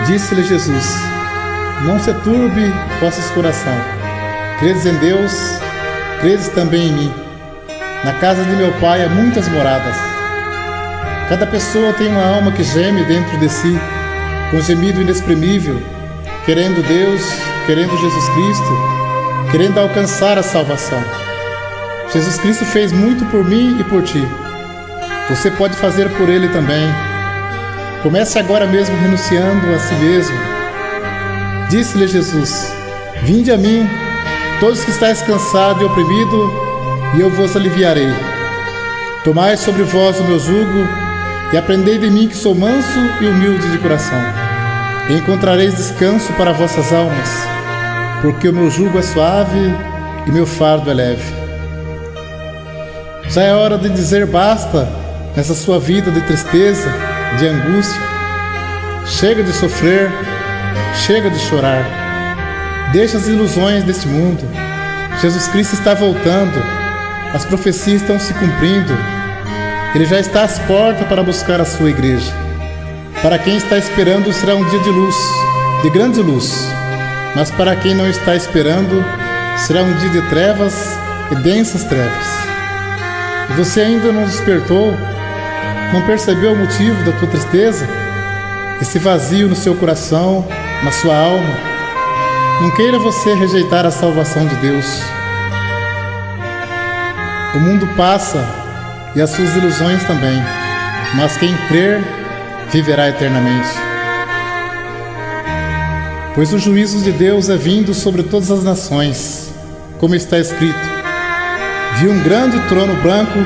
Disse-lhe Jesus: não se turbe vosso coração. Credes em Deus, credes também em mim. Na casa de meu Pai há muitas moradas. Cada pessoa tem uma alma que geme dentro de si, com gemido inexprimível, querendo Deus, querendo Jesus Cristo, querendo alcançar a salvação. Jesus Cristo fez muito por mim e por ti. Você pode fazer por Ele também. Comece agora mesmo renunciando a si mesmo. Disse-lhe Jesus: vinde a mim, todos que estáis cansados e oprimidos, e eu vos aliviarei. Tomai sobre vós o meu jugo, e aprendei de mim, que sou manso e humilde de coração. E encontrareis descanso para vossas almas, porque o meu jugo é suave e meu fardo é leve. Já é hora de dizer basta nessa sua vida de tristeza, de angústia. Chega de sofrer, chega de chorar. Deixa as ilusões deste mundo. Jesus Cristo está voltando. As profecias estão se cumprindo. Ele já está às portas para buscar a sua igreja. Para quem está esperando, será um dia de luz, de grande luz. Mas para quem não está esperando, será um dia de trevas e densas trevas. E você ainda não despertou? Não percebeu o motivo da tua tristeza? Esse vazio no seu coração, na sua alma? Não queira você rejeitar a salvação de Deus. O mundo passa e as suas ilusões também, mas quem crer viverá eternamente. Pois o juízo de Deus é vindo sobre todas as nações, como está escrito: vi um grande trono branco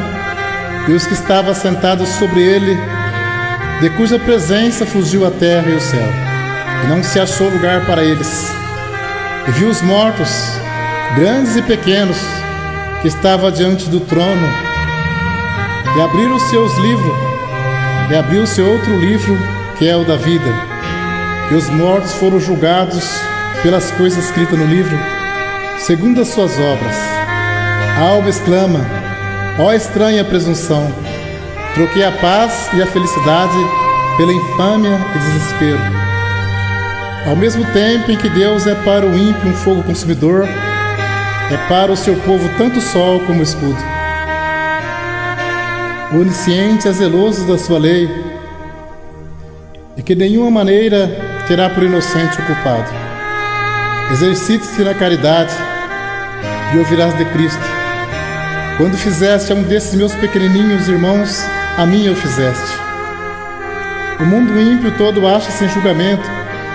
e os que estavam sentados sobre ele, de cuja presença fugiu a terra e o céu, e não se achou lugar para eles. E vi os mortos, grandes e pequenos, que estavam diante do trono, e abriram os seus livros, e abriu-se outro livro, que é o da vida. E os mortos foram julgados pelas coisas escritas no livro, segundo as suas obras. A alma exclama: ó estranha presunção! Troquei a paz e a felicidade pela infâmia e desespero. Ao mesmo tempo em que Deus é para o ímpio um fogo consumidor, é para o seu povo tanto sol como escudo. O onisciente é zeloso da sua lei, e que de nenhuma maneira terá por inocente o culpado. Exercite-se na caridade e ouvirás de Cristo. Quando fizeste a um desses meus pequenininhos irmãos, a mim o fizeste. O mundo ímpio todo acha-se em julgamento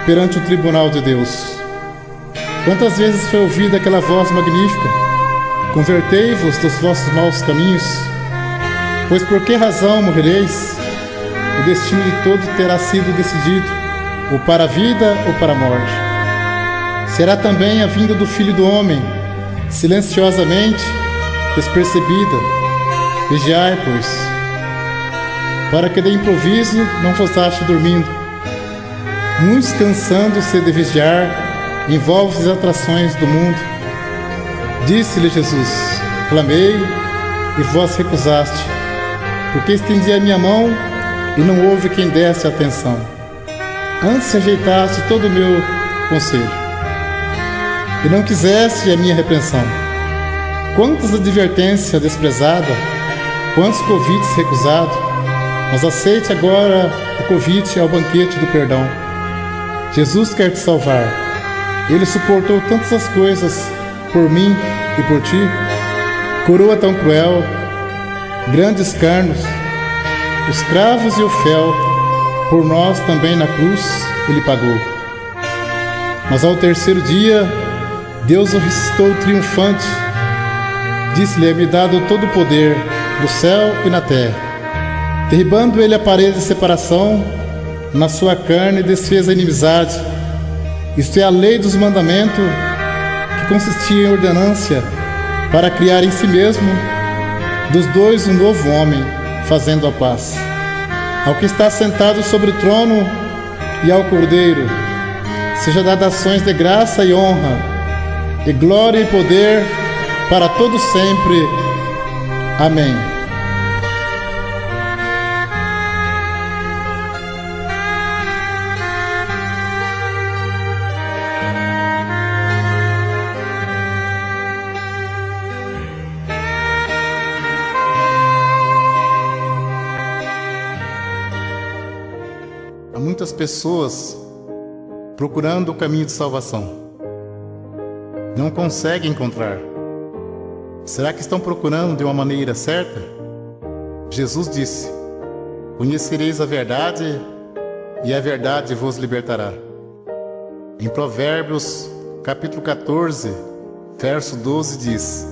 perante o tribunal de Deus. Quantas vezes foi ouvida aquela voz magnífica: convertei-vos dos vossos maus caminhos, pois por que razão morrereis? O destino de todos terá sido decidido, ou para a vida ou para a morte. Será também a vinda do Filho do Homem, silenciosamente, despercebida. Vigiai, pois, para que de improviso não vos ache dormindo. Muitos, cansando-se de vigiar, envolvem as atrações do mundo. Disse-lhe Jesus: clamei e vós recusaste, porque estendi a minha mão e não houve quem desse atenção. Antes rejeitaste todo o meu conselho e não quiseste a minha repreensão. Quantas advertências desprezadas, quantos convites recusados, mas aceite agora o convite ao banquete do perdão. Jesus quer te salvar. Ele suportou tantas as coisas por mim e por ti. Coroa tão cruel, grandes carnos, os cravos e o fel, por nós também na cruz ele pagou. Mas ao terceiro dia, Deus o ressuscitou triunfante. Disse-lhe: é-me dado todo o poder do céu e na terra. Derribando ele a parede de separação, na sua carne desfez a inimizade. Isto é a lei dos mandamentos, que consistia em ordenância, para criar em si mesmo dos dois um novo homem, fazendo a paz. Ao que está sentado sobre o trono e ao Cordeiro seja dada ações de graça e honra, e glória e poder para todos sempre. Amém. muitas pessoas procurando o caminho de salvação. Não conseguem encontrar. Será que estão procurando de uma maneira certa? Jesus disse: conhecereis a verdade e a verdade vos libertará. Em Provérbios, capítulo 14, verso 12 diz: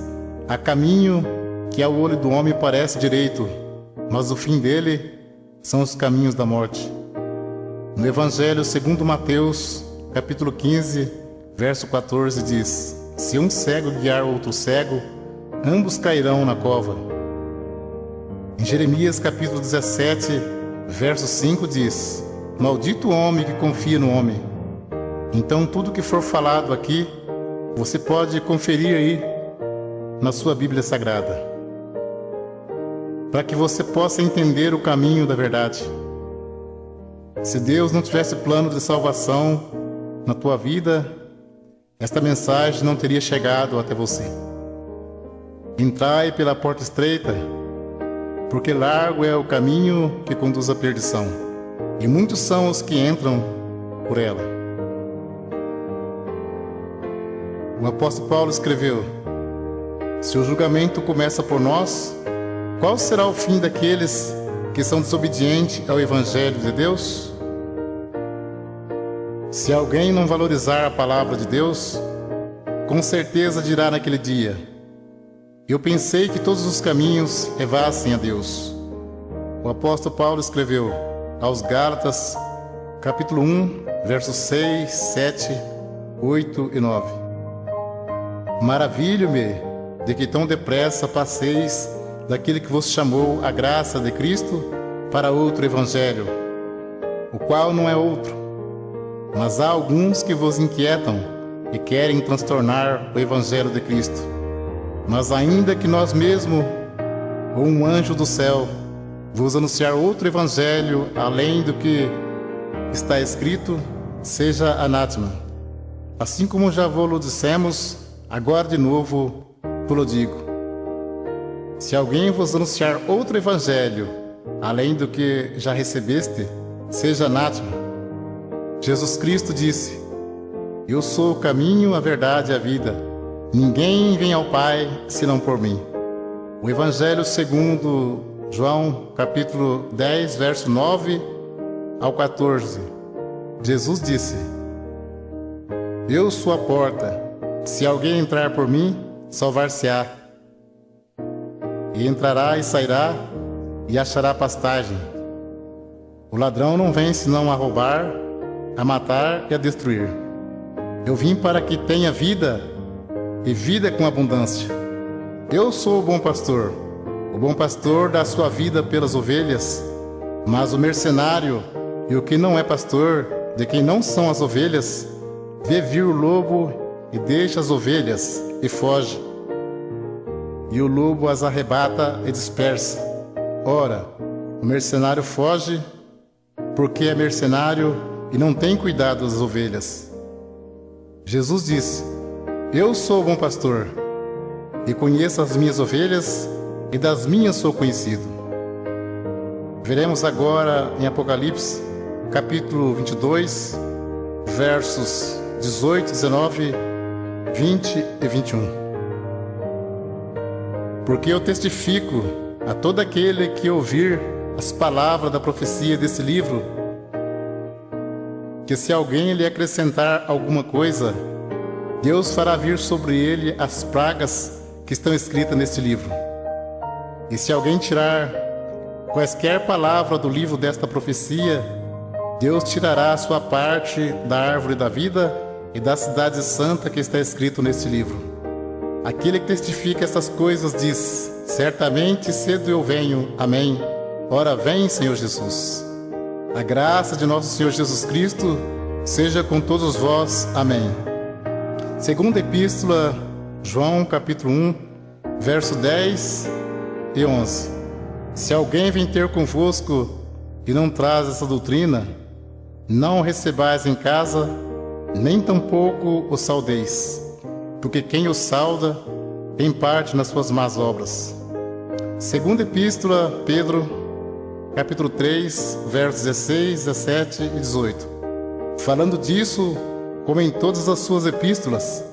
há caminho que ao olho do homem parece direito, mas o fim dele são os caminhos da morte. No Evangelho segundo Mateus, capítulo 15, verso 14 diz: se um cego guiar outro cego, ambos cairão na cova. Em Jeremias capítulo 17, verso 5 diz: maldito o homem que confia no homem. Então tudo que for falado aqui, você pode conferir aí na sua Bíblia Sagrada, para que você possa entender o caminho da verdade. Se Deus não tivesse plano de salvação na tua vida, esta mensagem não teria chegado até você. Entrai pela porta estreita, porque largo é o caminho que conduz à perdição, e muitos são os que entram por ela. O apóstolo Paulo escreveu: se o julgamento começa por nós, qual será o fim daqueles que são desobedientes ao Evangelho de Deus? Se alguém não valorizar a palavra de Deus, com certeza dirá naquele dia: eu pensei que todos os caminhos levassem a Deus. O apóstolo Paulo escreveu aos Gálatas, capítulo 1, versos 6, 7, 8 e 9. Maravilho-me de que tão depressa passeis daquele que vos chamou a graça de Cristo para outro evangelho, o qual não é outro. Mas há alguns que vos inquietam e querem transtornar o evangelho de Cristo. Mas ainda que nós mesmos, ou um anjo do céu, vos anunciar outro evangelho além do que está escrito, seja anátema. Assim como já vos dissemos, agora de novo vos digo: se alguém vos anunciar outro evangelho além do que já recebeste, seja anátema. Jesus Cristo disse: eu sou o caminho, a verdade e a vida. Ninguém vem ao Pai senão por mim. O Evangelho segundo João, capítulo 10, verso 9 ao 14. Jesus disse: eu sou a porta. Se alguém entrar por mim, salvar-se-á. E entrará e sairá e achará pastagem. O ladrão não vem senão a roubar, a matar e a destruir. Eu vim para que tenha vida, e vida com abundância. Eu sou o bom pastor. O bom pastor dá sua vida pelas ovelhas. Mas o mercenário e o que não é pastor, de quem não são as ovelhas, vê vir o lobo e deixa as ovelhas e foge. E o lobo as arrebata e dispersa. Ora, o mercenário foge porque é mercenário e não tem cuidado das ovelhas. Jesus disse: eu sou o bom pastor, e conheço as minhas ovelhas, e das minhas sou conhecido. Veremos agora em Apocalipse, capítulo 22, versos 18, 19, 20 e 21. Porque eu testifico a todo aquele que ouvir as palavras da profecia desse livro, que se alguém lhe acrescentar alguma coisa, Deus fará vir sobre ele as pragas que estão escritas neste livro. E se alguém tirar quaisquer palavra do livro desta profecia, Deus tirará a sua parte da árvore da vida e da cidade santa que está escrito neste livro. Aquele que testifica essas coisas diz: certamente cedo eu venho. Amém. Ora vem, Senhor Jesus. A graça de nosso Senhor Jesus Cristo seja com todos vós. Amém. Segunda Epístola, João, capítulo 1, verso 10 e 11. Se alguém vem ter convosco e não traz essa doutrina, não o recebais em casa, nem tampouco o saudeis, porque quem o sauda tem parte nas suas más obras. Segunda Epístola, Pedro, capítulo 3, versos 16, 17 e 18. Falando disso, como em todas as suas epístolas,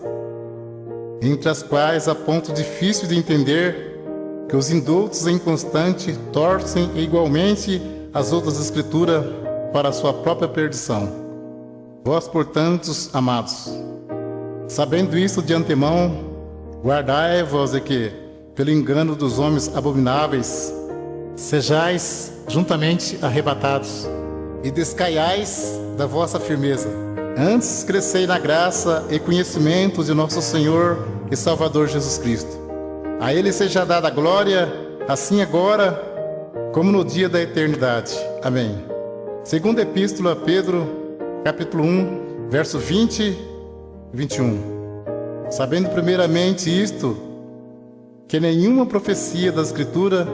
entre as quais há ponto difícil de entender, que os indoutos em inconstante torcem igualmente as outras escrituras para a sua própria perdição. Vós, portanto, amados, sabendo isto de antemão, guardai-vos de que, pelo engano dos homens abomináveis, sejais juntamente arrebatados, e descaiais da vossa firmeza. Antes crescei na graça e conhecimento de nosso Senhor e Salvador Jesus Cristo. A Ele seja dada a glória, assim agora, como no dia da eternidade. Amém. Segunda Epístola a Pedro, capítulo 1, verso 20 e 21. Sabendo primeiramente isto, que nenhuma profecia da Escritura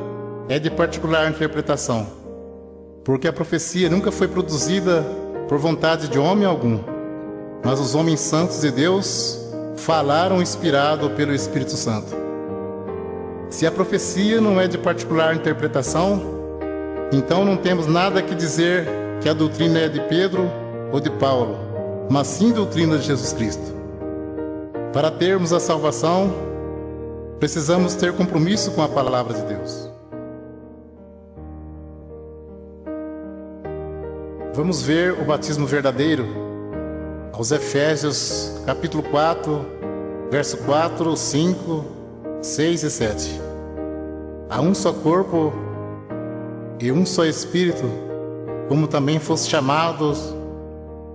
é de particular interpretação, porque a profecia nunca foi produzida por vontade de homem algum, mas os homens santos de Deus falaram inspirado pelo Espírito Santo. Se a profecia não é de particular interpretação, então não temos nada que dizer que a doutrina é de Pedro ou de Paulo, mas sim doutrina de Jesus Cristo. Para termos a salvação, precisamos ter compromisso com a palavra de Deus. Vamos ver o batismo verdadeiro aos Efésios, capítulo 4, verso 4, 5, 6 e 7. Há um só corpo e um só Espírito, como também foste chamados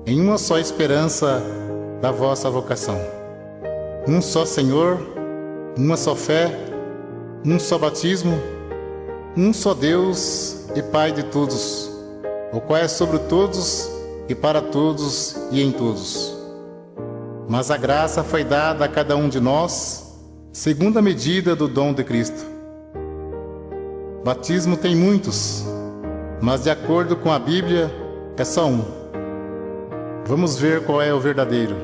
em uma só esperança da vossa vocação. Um só Senhor, uma só fé, um só batismo, um só Deus e Pai de todos, o qual é sobre todos e para todos e em todos. Mas a graça foi dada a cada um de nós, segundo a medida do dom de Cristo. Batismo tem muitos, mas de acordo com a Bíblia, é só um. Vamos ver qual é o verdadeiro.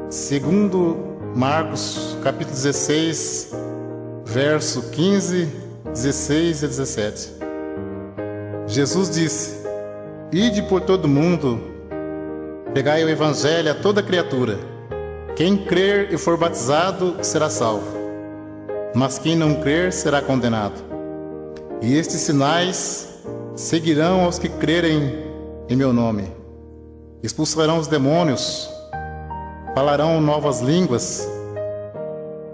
Segundo Marcos, capítulo 16, verso 15, 16 e 17. Jesus disse: Ide por todo o mundo, pregai o evangelho a toda criatura. Quem crer e for batizado será salvo, mas quem não crer será condenado. E estes sinais seguirão aos que crerem em meu nome. Expulsarão os demônios, falarão novas línguas,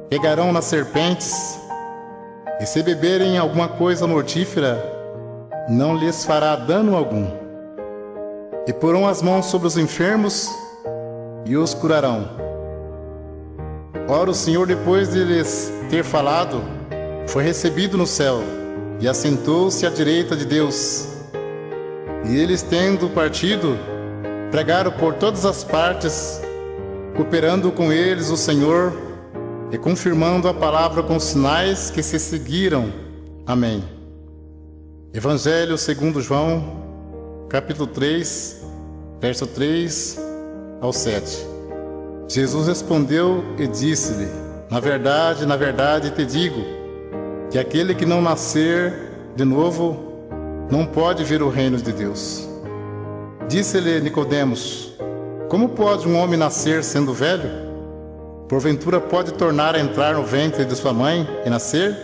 pegarão nas serpentes, e se beberem alguma coisa mortífera, não lhes fará dano algum. E porão as mãos sobre os enfermos e os curarão. Ora, o Senhor, depois de lhes ter falado, foi recebido no céu e assentou-se à direita de Deus. E eles, tendo partido, pregaram por todas as partes, cooperando com eles o Senhor e confirmando a palavra com sinais que se seguiram. Amém. Evangelho segundo João, capítulo 3, verso 3 ao 7. Jesus respondeu e disse-lhe: na verdade te digo, que aquele que não nascer de novo não pode ver o reino de Deus. Disse-lhe Nicodemos: como pode um homem nascer sendo velho? Porventura pode tornar a entrar no ventre de sua mãe e nascer?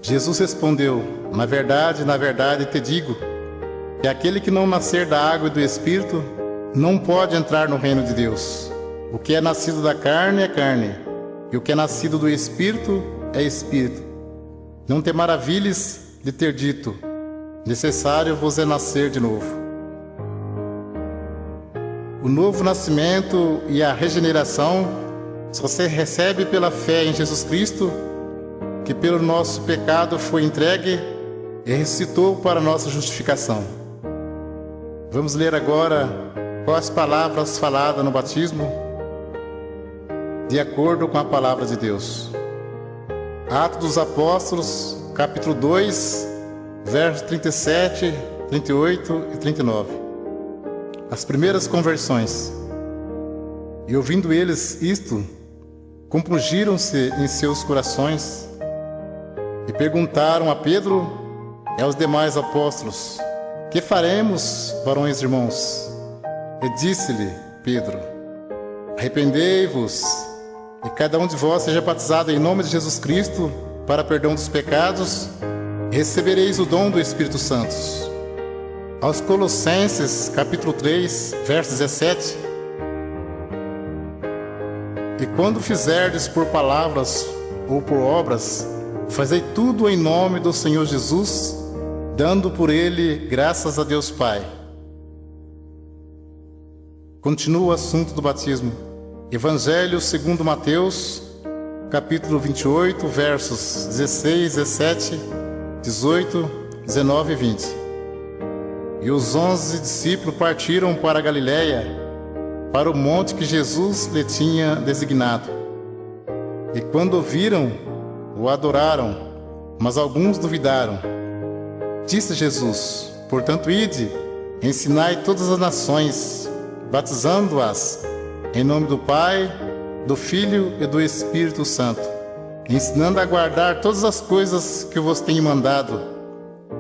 Jesus respondeu: na verdade te digo, que aquele que não nascer da água e do Espírito não pode entrar no reino de Deus. O que é nascido da carne é carne, e o que é nascido do Espírito é Espírito. Não te maravilhes de ter dito: necessário vos é nascer de novo. O novo nascimento e a regeneração só se recebe pela fé em Jesus Cristo, que pelo nosso pecado foi entregue e ressuscitou para nossa justificação. Vamos ler agora quais palavras faladas no batismo, de acordo com a palavra de Deus. Atos dos Apóstolos, capítulo 2, versos 37, 38 e 39. As primeiras conversões. E ouvindo eles isto, compungiram-se em seus corações e perguntaram a Pedro e aos demais apóstolos: que faremos, varões irmãos? E disse-lhe Pedro: arrependei-vos, e cada um de vós seja batizado em nome de Jesus Cristo para perdão dos pecados, e recebereis o dom do Espírito Santo. Aos Colossenses, capítulo 3, verso 17: e quando fizerdes por palavras ou por obras, fazei tudo em nome do Senhor Jesus, dando por ele graças a Deus Pai. Continua o assunto do batismo. Evangelho segundo Mateus, capítulo 28, versos 16, 17, 18, 19 e 20. E os 11 discípulos partiram para a Galiléia, para o monte que Jesus lhe tinha designado. E quando o viram, o adoraram, mas alguns duvidaram. Disse Jesus: portanto, ide, ensinai todas as nações, batizando-as em nome do Pai, do Filho e do Espírito Santo, ensinando a guardar todas as coisas que eu vos tenho mandado.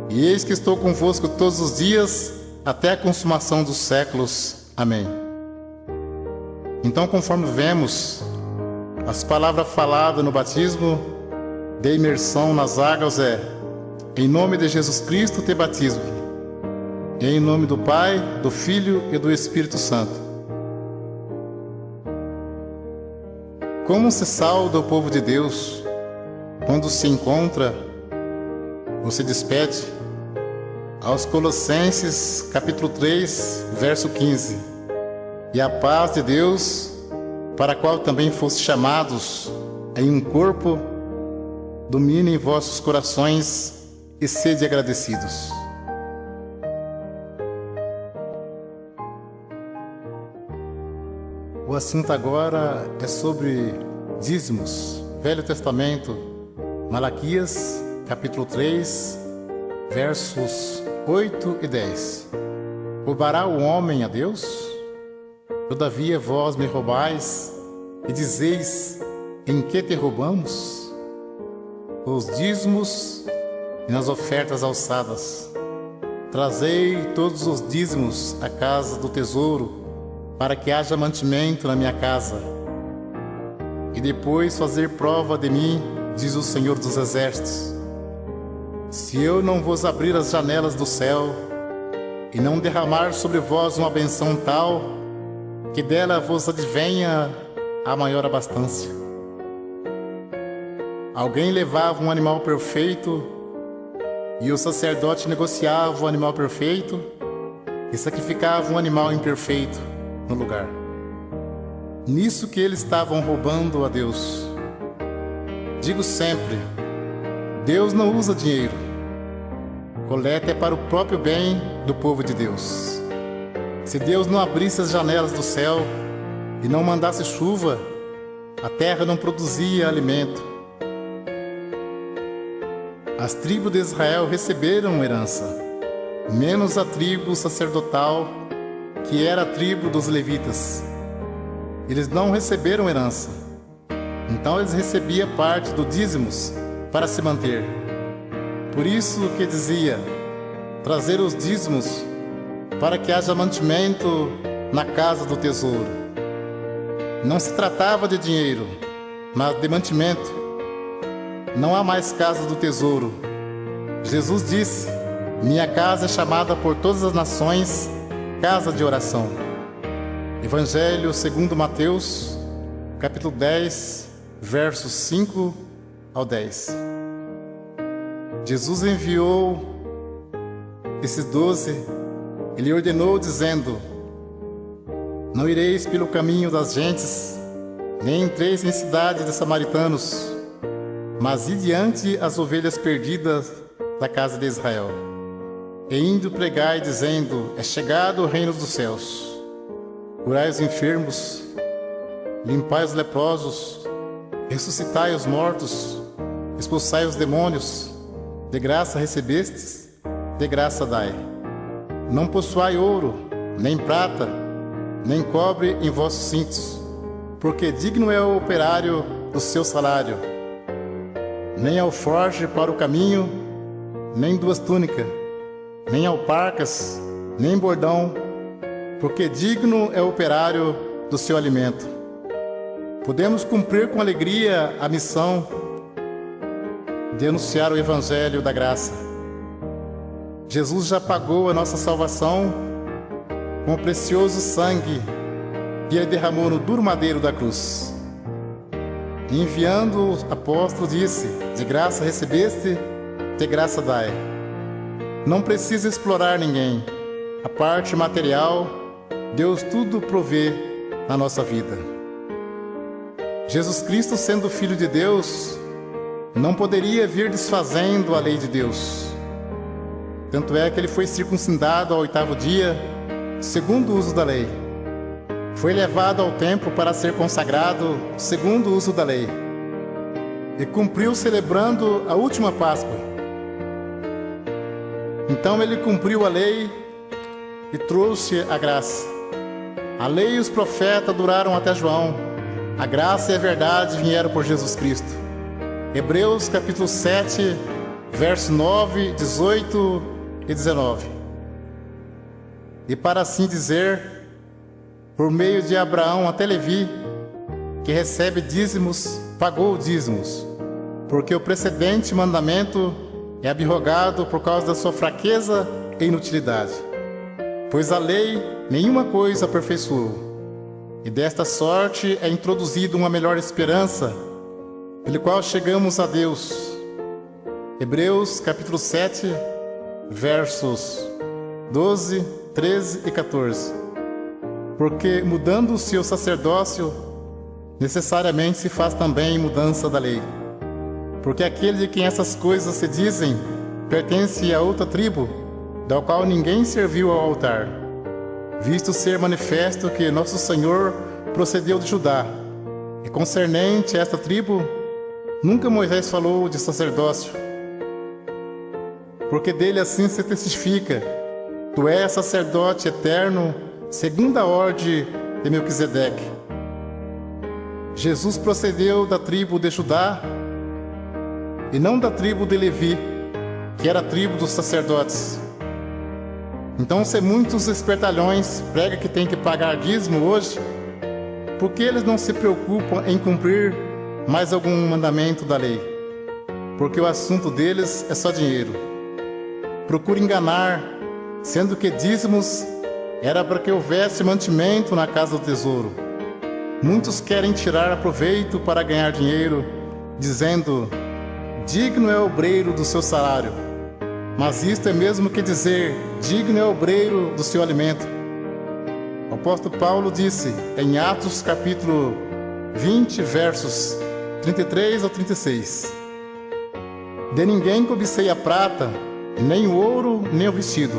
E eis que estou convosco todos os dias, até a consumação dos séculos. Amém. Então, conforme vemos, as palavras faladas no batismo de imersão nas águas é: em nome de Jesus Cristo te batismo, e em nome do Pai, do Filho e do Espírito Santo. Como se sauda o povo de Deus quando se encontra ou se despede? Aos Colossenses, capítulo 3, verso 15: e a paz de Deus, para a qual também foste chamados em um corpo, domine em vossos corações e sede agradecidos. O assunto agora é sobre dízimos. Velho Testamento, Malaquias, capítulo 3, versos 8 e 10. Roubará o homem a Deus? Todavia vós me roubais, e dizeis: em que te roubamos? Os dízimos e nas ofertas alçadas. Trazei todos os dízimos à casa do tesouro, para que haja mantimento na minha casa. E depois fazer prova de mim, diz o Senhor dos Exércitos: se eu não vos abrir as janelas do céu, e não derramar sobre vós uma benção tal, que dela vos advenha a maior abastança. Alguém levava um animal perfeito, e o sacerdote negociava o animal perfeito, e sacrificava um animal imperfeito no lugar. Nisso que eles estavam roubando a Deus. Digo sempre: Deus não usa dinheiro. Coleta é para o próprio bem do povo de Deus. Se Deus não abrisse as janelas do céu e não mandasse chuva, a terra não produzia alimento. As tribos de Israel receberam herança, menos a tribo sacerdotal, que era a tribo dos levitas. Eles não receberam herança. Então eles recebiam parte do dízimos para se manter. Por isso que dizia: trazer os dízimos para que haja mantimento na casa do tesouro. Não se tratava de dinheiro, mas de mantimento. Não há mais casa do tesouro. Jesus disse: minha casa é chamada por todas as nações casa de oração. Evangelho segundo Mateus, capítulo 10, versos 5 ao 10. Jesus enviou esses 12, ele ordenou dizendo: não ireis pelo caminho das gentes, nem entreis em cidade de samaritanos, mas ide diante as ovelhas perdidas da casa de Israel. E indo pregai, dizendo: é chegado o reino dos céus. Curai os enfermos, limpai os leprosos, ressuscitai os mortos, expulsai os demônios. De graça recebestes, de graça dai. Não possuai ouro, nem prata, nem cobre em vossos cintos, porque digno é o operário do seu salário. Nem alforje para o caminho, nem duas túnicas, nem alparcas, nem bordão, porque digno é o operário do seu alimento. Podemos cumprir com alegria a missão de anunciar o Evangelho da graça. Jesus já pagou a nossa salvação com o precioso sangue que Ele derramou no duro madeiro da cruz. E enviando o apóstolo disse: de graça recebeste, de graça dai. Não precisa explorar ninguém. A parte material, Deus tudo provê na nossa vida. Jesus Cristo, sendo Filho de Deus, não poderia vir desfazendo a lei de Deus. Tanto é que ele foi circuncidado ao 8º dia, segundo o uso da lei. Foi levado ao templo para ser consagrado, segundo o uso da lei. E cumpriu celebrando a última Páscoa. Então ele cumpriu a lei e trouxe a graça. A lei e os profetas duraram até João. A graça e a verdade vieram por Jesus Cristo. Hebreus capítulo 7, verso 9, 18 e 19. E para assim dizer, por meio de Abraão até Levi, que recebe dízimos, pagou dízimos, porque o precedente mandamento é abrogado por causa da sua fraqueza e inutilidade. Pois a lei nenhuma coisa aperfeiçoou, e desta sorte é introduzida uma melhor esperança, pelo qual chegamos a Deus. Hebreus capítulo 7, versos 12, 13 e 14. Porque mudando-se o sacerdócio, necessariamente se faz também mudança da lei. Porque aquele de quem essas coisas se dizem, pertence a outra tribo, da qual ninguém serviu ao altar, visto ser manifesto que nosso Senhor procedeu de Judá. E concernente a esta tribo, nunca Moisés falou de sacerdócio, porque dele assim se testifica: tu és sacerdote eterno, segundo a ordem de Melquisedeque. Jesus procedeu da tribo de Judá e não da tribo de Levi, que era a tribo dos sacerdotes. Então, se muitos espertalhões pregam que tem que pagar dízimo hoje, por que eles não se preocupam em cumprir mais algum mandamento da lei? Porque o assunto deles é só dinheiro. Procura enganar, sendo que dízimos era para que houvesse mantimento na casa do tesouro. Muitos querem tirar proveito para ganhar dinheiro, dizendo: digno é o obreiro do seu salário. Mas isto é mesmo que dizer: digno é o obreiro do seu alimento. O apóstolo Paulo disse em Atos capítulo 20, versos 33 ao 36: de ninguém cobicei a prata, nem o ouro, nem o vestido.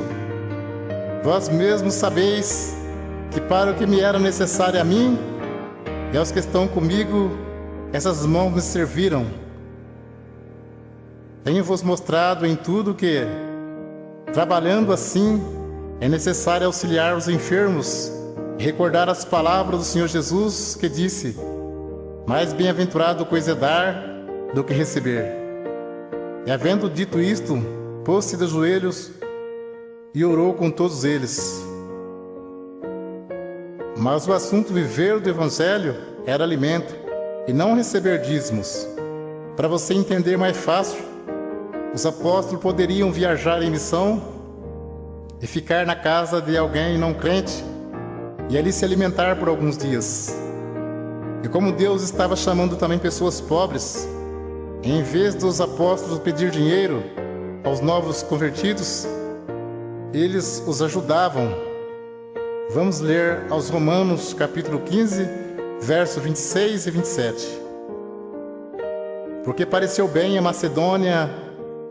Vós mesmos sabeis que para o que me era necessário a mim e aos que estão comigo, essas mãos me serviram. Tenho-vos mostrado em tudo que, trabalhando assim, é necessário auxiliar os enfermos e recordar as palavras do Senhor Jesus, que disse: mais bem-aventurado coisa é dar do que receber. E havendo dito isto, pôs-se de joelhos e orou com todos eles. Mas o assunto viver do Evangelho era alimento, e não receber dízimos. Para você entender mais fácil, os apóstolos poderiam viajar em missão e ficar na casa de alguém não crente e ali se alimentar por alguns dias. E como Deus estava chamando também pessoas pobres, em vez dos apóstolos pedir dinheiro aos novos convertidos, eles os ajudavam. Vamos ler aos Romanos capítulo 15, versos 26 e 27. Porque pareceu bem a Macedônia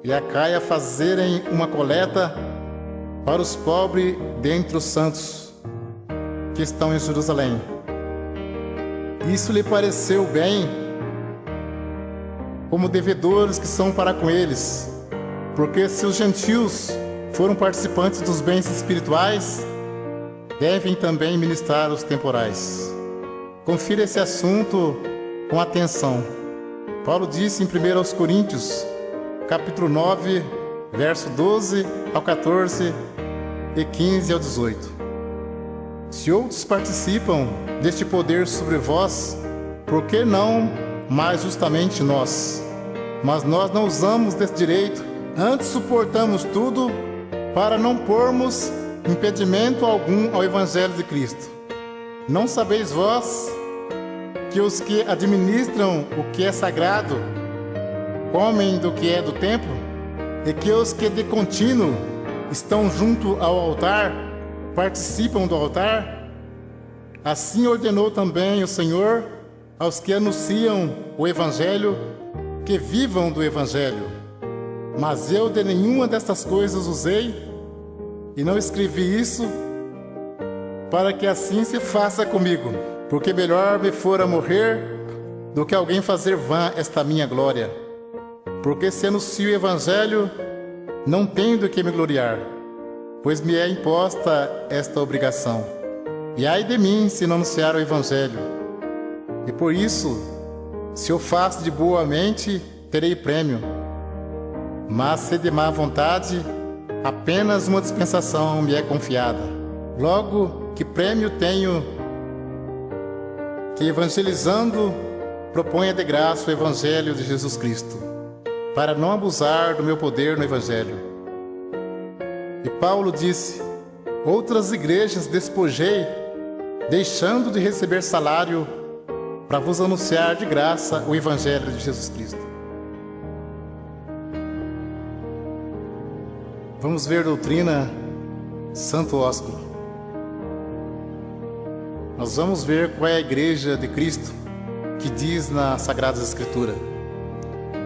e a Caia fazerem uma coleta para os pobres dentre os santos que estão em Jerusalém. Isso lhe pareceu bem, como devedores que são para com eles, porque se os gentios foram participantes dos bens espirituais, devem também ministrar os temporais. Confira esse assunto com atenção. Paulo disse em 1 Coríntios, capítulo 9, verso 12 ao 14 e 15 ao 18. Se outros participam deste poder sobre vós, por que não mais justamente nós? Mas nós não usamos desse direito, antes suportamos tudo para não pormos impedimento algum ao Evangelho de Cristo. Não sabeis vós que os que administram o que é sagrado comem do que é do templo, e que os que de contínuo estão junto ao altar participam do altar? Assim ordenou também o Senhor aos que anunciam o Evangelho que vivam do Evangelho. Mas eu de nenhuma destas coisas usei, e não escrevi isso para que assim se faça comigo, porque melhor me fora morrer do que alguém fazer vã esta minha glória. Porque se anuncio o Evangelho, não tenho do que me gloriar, pois me é imposta esta obrigação. E ai de mim se não anunciar o Evangelho. E por isso, se eu faço de boa mente, terei prêmio. Mas se de má vontade, apenas uma dispensação me é confiada. Logo, que prêmio tenho que, evangelizando, proponha de graça o Evangelho de Jesus Cristo, para não abusar do meu poder no Evangelho. E Paulo disse: outras igrejas despojei, deixando de receber salário, para vos anunciar de graça o Evangelho de Jesus Cristo. Vamos ver doutrina Santo Ósculo. Nós vamos ver qual é a igreja de Cristo que diz na Sagrada Escritura.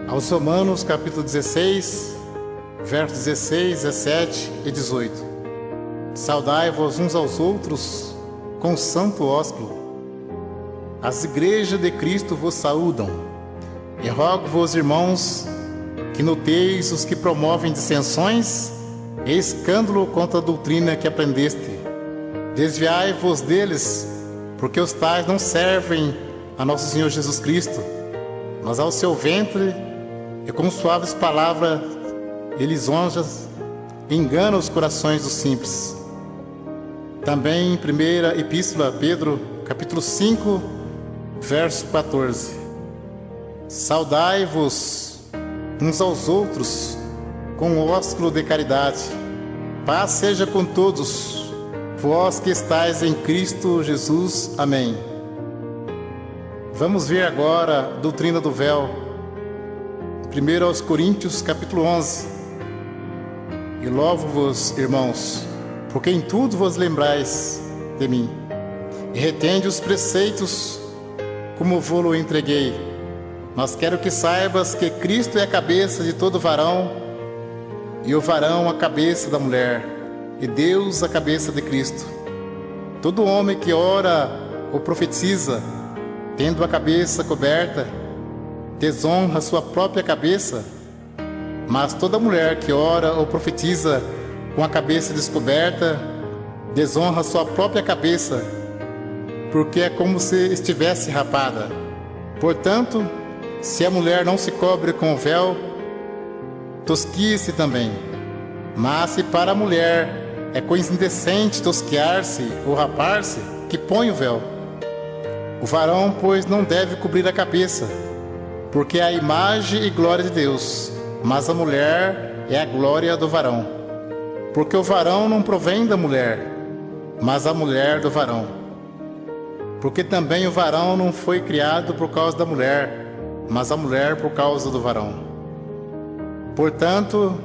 Aos Romanos, capítulo 16, versos 16, 17 e 18. Saudai-vos uns aos outros com santo ósculo. As igrejas de Cristo vos saúdam. E rogo-vos, irmãos, que noteis os que promovem dissensões e escândalo contra a doutrina que aprendeste. Desviai-vos deles, porque os tais não servem a nosso Senhor Jesus Cristo, mas ao seu ventre, e com suaves palavras e lisonjas enganam os corações dos simples. Também em primeira epístola a Pedro, capítulo 5, verso 14. Saudai-vos uns aos outros com o ósculo de caridade. Paz seja com todos, vós que estáis em Cristo Jesus. Amém. Vamos ver agora a doutrina do véu. 1 aos Coríntios, capítulo 11. E louvo-vos, irmãos, porque em tudo vos lembrais de mim, e retende os preceitos como vou-lo entreguei. Mas quero que saibas que Cristo é a cabeça de todo varão, e o varão a cabeça da mulher, e Deus a cabeça de Cristo. Todo homem que ora ou profetiza, tendo a cabeça coberta, desonra sua própria cabeça, mas toda mulher que ora ou profetiza com a cabeça descoberta, desonra sua própria cabeça, porque é como se estivesse rapada. Portanto, se a mulher não se cobre com o véu, tosquie-se também. Mas se para a mulher é coisa indecente tosquear-se ou rapar-se, que põe o véu. O varão, pois, não deve cobrir a cabeça, porque é a imagem e glória de Deus, mas a mulher é a glória do varão. Porque o varão não provém da mulher, mas a mulher do varão. Porque também o varão não foi criado por causa da mulher, mas a mulher por causa do varão. Portanto,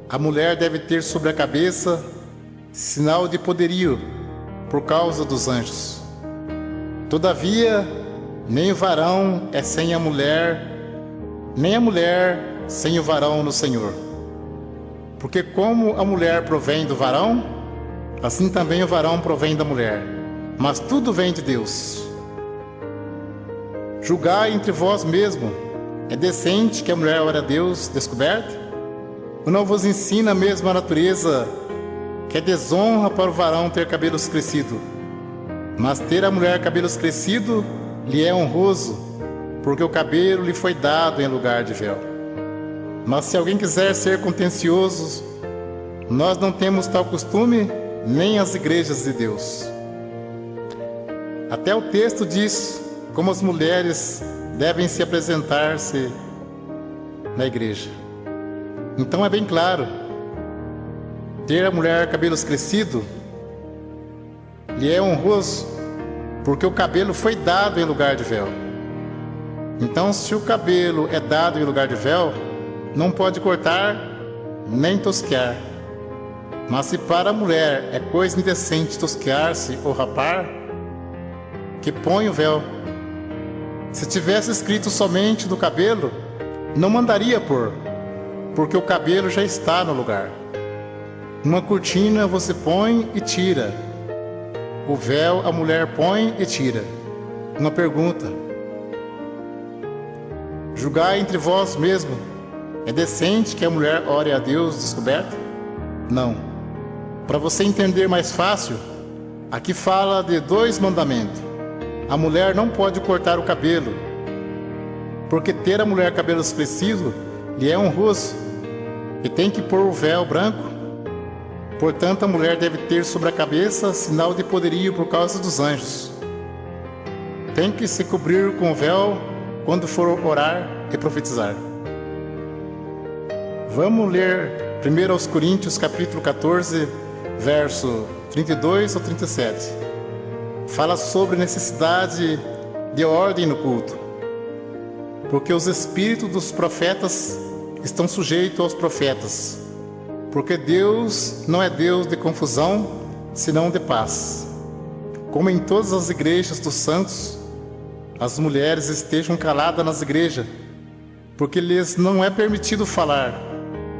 a mulher deve ter sobre a cabeça sinal de poderio por causa dos anjos. Todavia, nem o varão é sem a mulher, nem a mulher sem o varão no Senhor. Porque como a mulher provém do varão, assim também o varão provém da mulher. Mas tudo vem de Deus. Julgai entre vós mesmo. É decente que a mulher ore a Deus descoberta? Ou não vos ensina a mesma natureza que é desonra para o varão ter cabelos crescidos? Mas ter a mulher cabelos crescidos lhe é honroso, porque o cabelo lhe foi dado em lugar de véu. Mas se alguém quiser ser contencioso, nós não temos tal costume, nem as igrejas de Deus. Até o texto diz como as mulheres devem se apresentar-se na igreja. Então é bem claro, ter a mulher cabelos crescidos lhe é honroso, porque o cabelo foi dado em lugar de véu. Então, se o cabelo é dado em lugar de véu, não pode cortar nem tosquear. Mas se para a mulher é coisa indecente tosquear-se ou rapar, que põe o véu. Se tivesse escrito somente do cabelo, não mandaria pôr, porque o cabelo já está no lugar. Uma cortina você põe e tira. O véu a mulher põe e tira. Uma pergunta: julgai entre vós mesmo, é decente que a mulher ore a Deus descoberta? Não. Para você entender mais fácil, aqui fala de 2 mandamentos. A mulher não pode cortar o cabelo, porque ter a mulher cabelos crescidos lhe é honroso, e tem que pôr o véu branco. Portanto, a mulher deve ter sobre a cabeça sinal de poderio por causa dos anjos. Tem que se cobrir com o véu quando for orar e profetizar. Vamos ler 1 aos Coríntios capítulo 14, verso 32 ao 37. Fala sobre necessidade de ordem no culto, porque os espíritos dos profetas estão sujeitos aos profetas, porque Deus não é Deus de confusão, senão de paz. Como em todas as igrejas dos santos, as mulheres estejam caladas nas igrejas, porque lhes não é permitido falar,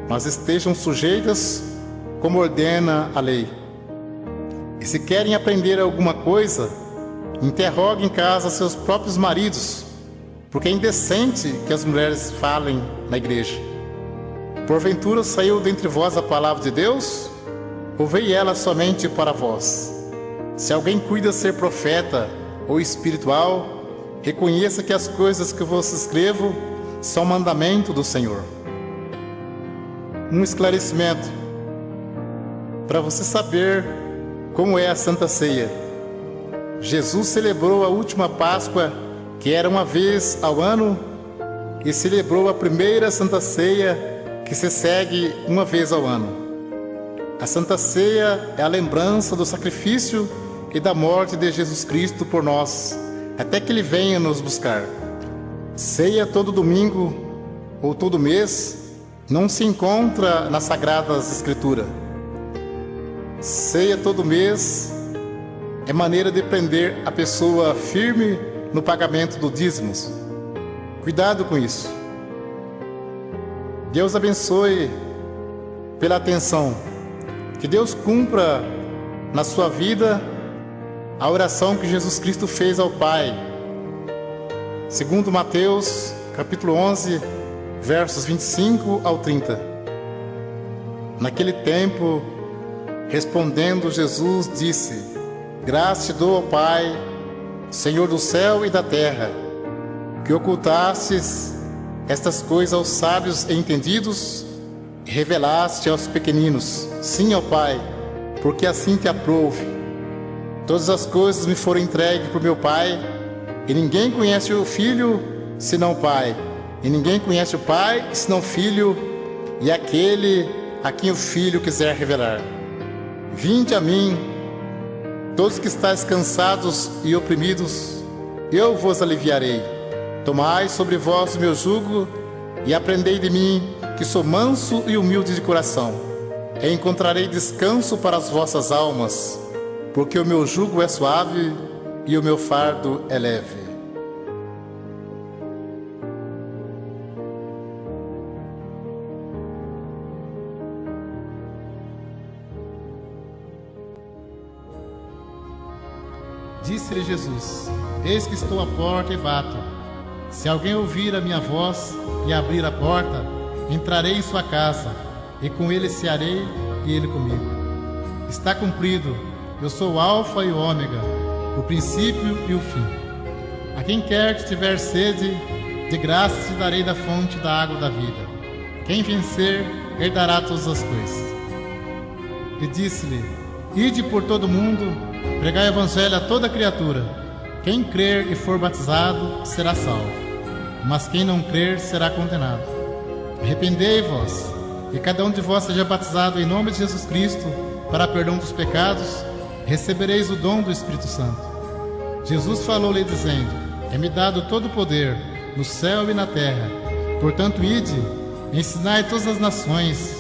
mas estejam sujeitas, como ordena a lei. E se querem aprender alguma coisa, interroguem em casa seus próprios maridos, porque é indecente que as mulheres falem na igreja. Porventura saiu dentre vós a palavra de Deus? Ou veio ela somente para vós? Se alguém cuida ser profeta ou espiritual, reconheça que as coisas que vos escrevo são mandamento do Senhor. Um esclarecimento para você saber como é a Santa Ceia. Jesus celebrou a última Páscoa, que era uma vez ao ano, e celebrou a primeira Santa Ceia, que se segue uma vez ao ano. A Santa Ceia é a lembrança do sacrifício e da morte de Jesus Cristo por nós, até que Ele venha nos buscar. Ceia todo domingo ou todo mês não se encontra nas Sagradas Escrituras. Ceia todo mês é maneira de prender a pessoa firme no pagamento do dízimos. Cuidado com isso. Deus abençoe pela atenção. Que Deus cumpra na sua vida a oração que Jesus Cristo fez ao Pai. Segundo Mateus, capítulo 11, versos 25 ao 30. Naquele tempo, respondendo Jesus, disse: Graças te dou, ó Pai, Senhor do céu e da terra, que ocultastes estas coisas aos sábios e entendidos, e revelaste aos pequeninos. Sim, ó Pai, porque assim te aprouve. Todas as coisas me foram entregues por meu Pai, e ninguém conhece o Filho senão o Pai, e ninguém conhece o Pai senão o Filho, e aquele a quem o Filho quiser revelar. Vinde a mim, todos que estáis cansados e oprimidos, eu vos aliviarei. Tomai sobre vós o meu jugo e aprendei de mim, que sou manso e humilde de coração, e encontrarei descanso para as vossas almas, porque o meu jugo é suave e o meu fardo é leve. Disse-lhe Jesus: Eis que estou à porta e bato. Se alguém ouvir a minha voz e abrir a porta, entrarei em sua casa, e com ele cearei e ele comigo. Está cumprido. Eu sou o Alfa e o Ômega, o princípio e o fim. A quem quer que tiver sede, de graça te darei da fonte da água da vida. quem vencer herdará todas as coisas. E disse-lhe: Ide por todo o mundo, pregai o evangelho a toda criatura. Quem crer e for batizado será salvo, mas quem não crer será condenado. Arrependei-vos, e cada um de vós seja batizado em nome de Jesus Cristo para perdão dos pecados, recebereis o dom do Espírito Santo. Jesus falou-lhe dizendo: É-me dado todo o poder no céu e na terra. Portanto, ide, ensinai todas as nações,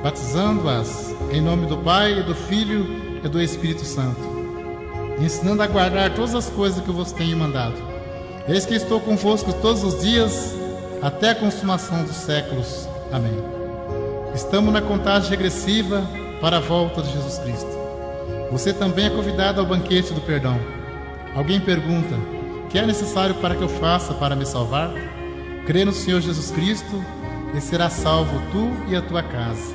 batizando-as em nome do Pai, e do Filho e do Espírito Santo, ensinando a guardar todas as coisas que eu vos tenho mandado. Eis que estou convosco todos os dias, até a consumação dos séculos. Amém. Estamos na contagem regressiva para a volta de Jesus Cristo. Você também é convidado ao banquete do perdão. Alguém pergunta: que é necessário para que eu faça para me salvar? Crê no Senhor Jesus Cristo e serás salvo tu e a tua casa.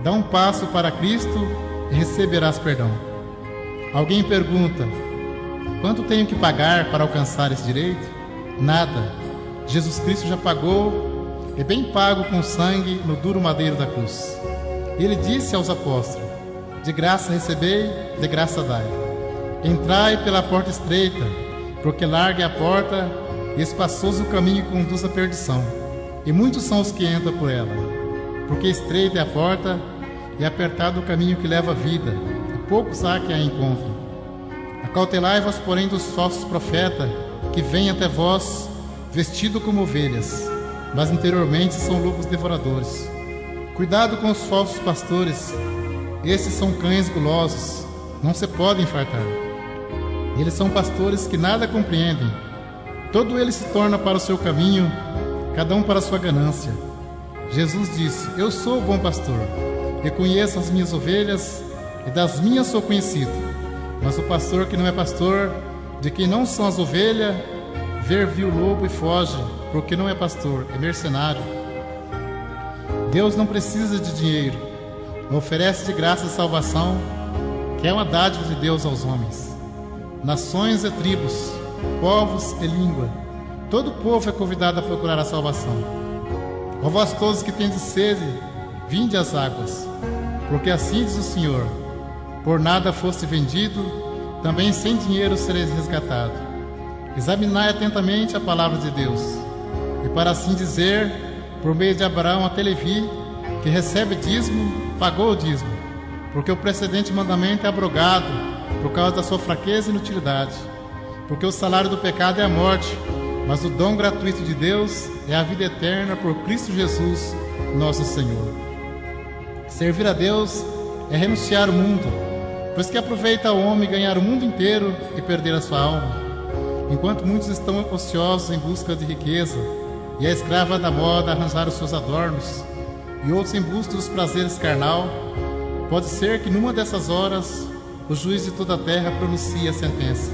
Dá um passo para Cristo e receberás perdão. Alguém pergunta: quanto tenho que pagar para alcançar esse direito? Nada. Jesus Cristo já pagou, e bem pago com sangue no duro madeiro da cruz. Ele disse aos apóstolos: de graça recebei, de graça dai. Entrai pela porta estreita, porque larga é a porta e espaçoso o caminho que conduz à perdição, e muitos são os que entram por ela. Porque estreita é a porta e apertado o caminho que leva à vida, e poucos há que a encontram. Acautelai-vos, porém, dos falsos profetas, que vêm até vós vestidos como ovelhas, mas interiormente são lobos devoradores. Cuidado com os falsos pastores, esses são cães gulosos, não se podem fartar. Eles são pastores que nada compreendem. Todo ele se torna para o seu caminho, cada um para a sua ganância. Jesus disse: Eu sou o bom pastor, e conheço as minhas ovelhas, e das minhas sou conhecido. Mas o pastor que não é pastor, de quem não são as ovelhas, viu o lobo e foge, porque não é pastor, é mercenário. Deus não precisa de dinheiro, oferece de graça a salvação, que é uma dádiva de Deus aos homens. Nações e tribos, povos e língua, todo povo é convidado a procurar a salvação. Ó vós todos que tendes sede, vinde às águas, porque assim diz o Senhor: por nada foste vendido, também sem dinheiro sereis resgatado. Examinai atentamente a palavra de Deus, e para assim dizer, por meio de Abraão até Levi, que recebe dízimo, pagou o dízimo, porque o precedente mandamento é abrogado por causa da sua fraqueza e inutilidade. Porque o salário do pecado é a morte, mas o dom gratuito de Deus é a vida eterna por Cristo Jesus, nosso Senhor. Servir a Deus é renunciar ao mundo, pois que aproveita o homem ganhar o mundo inteiro e perder a sua alma. Enquanto muitos estão ociosos em busca de riqueza, e a escrava da moda arranjar os seus adornos, e outros em busca dos prazeres carnal, pode ser que numa dessas horas o juiz de toda a terra pronuncie a sentença: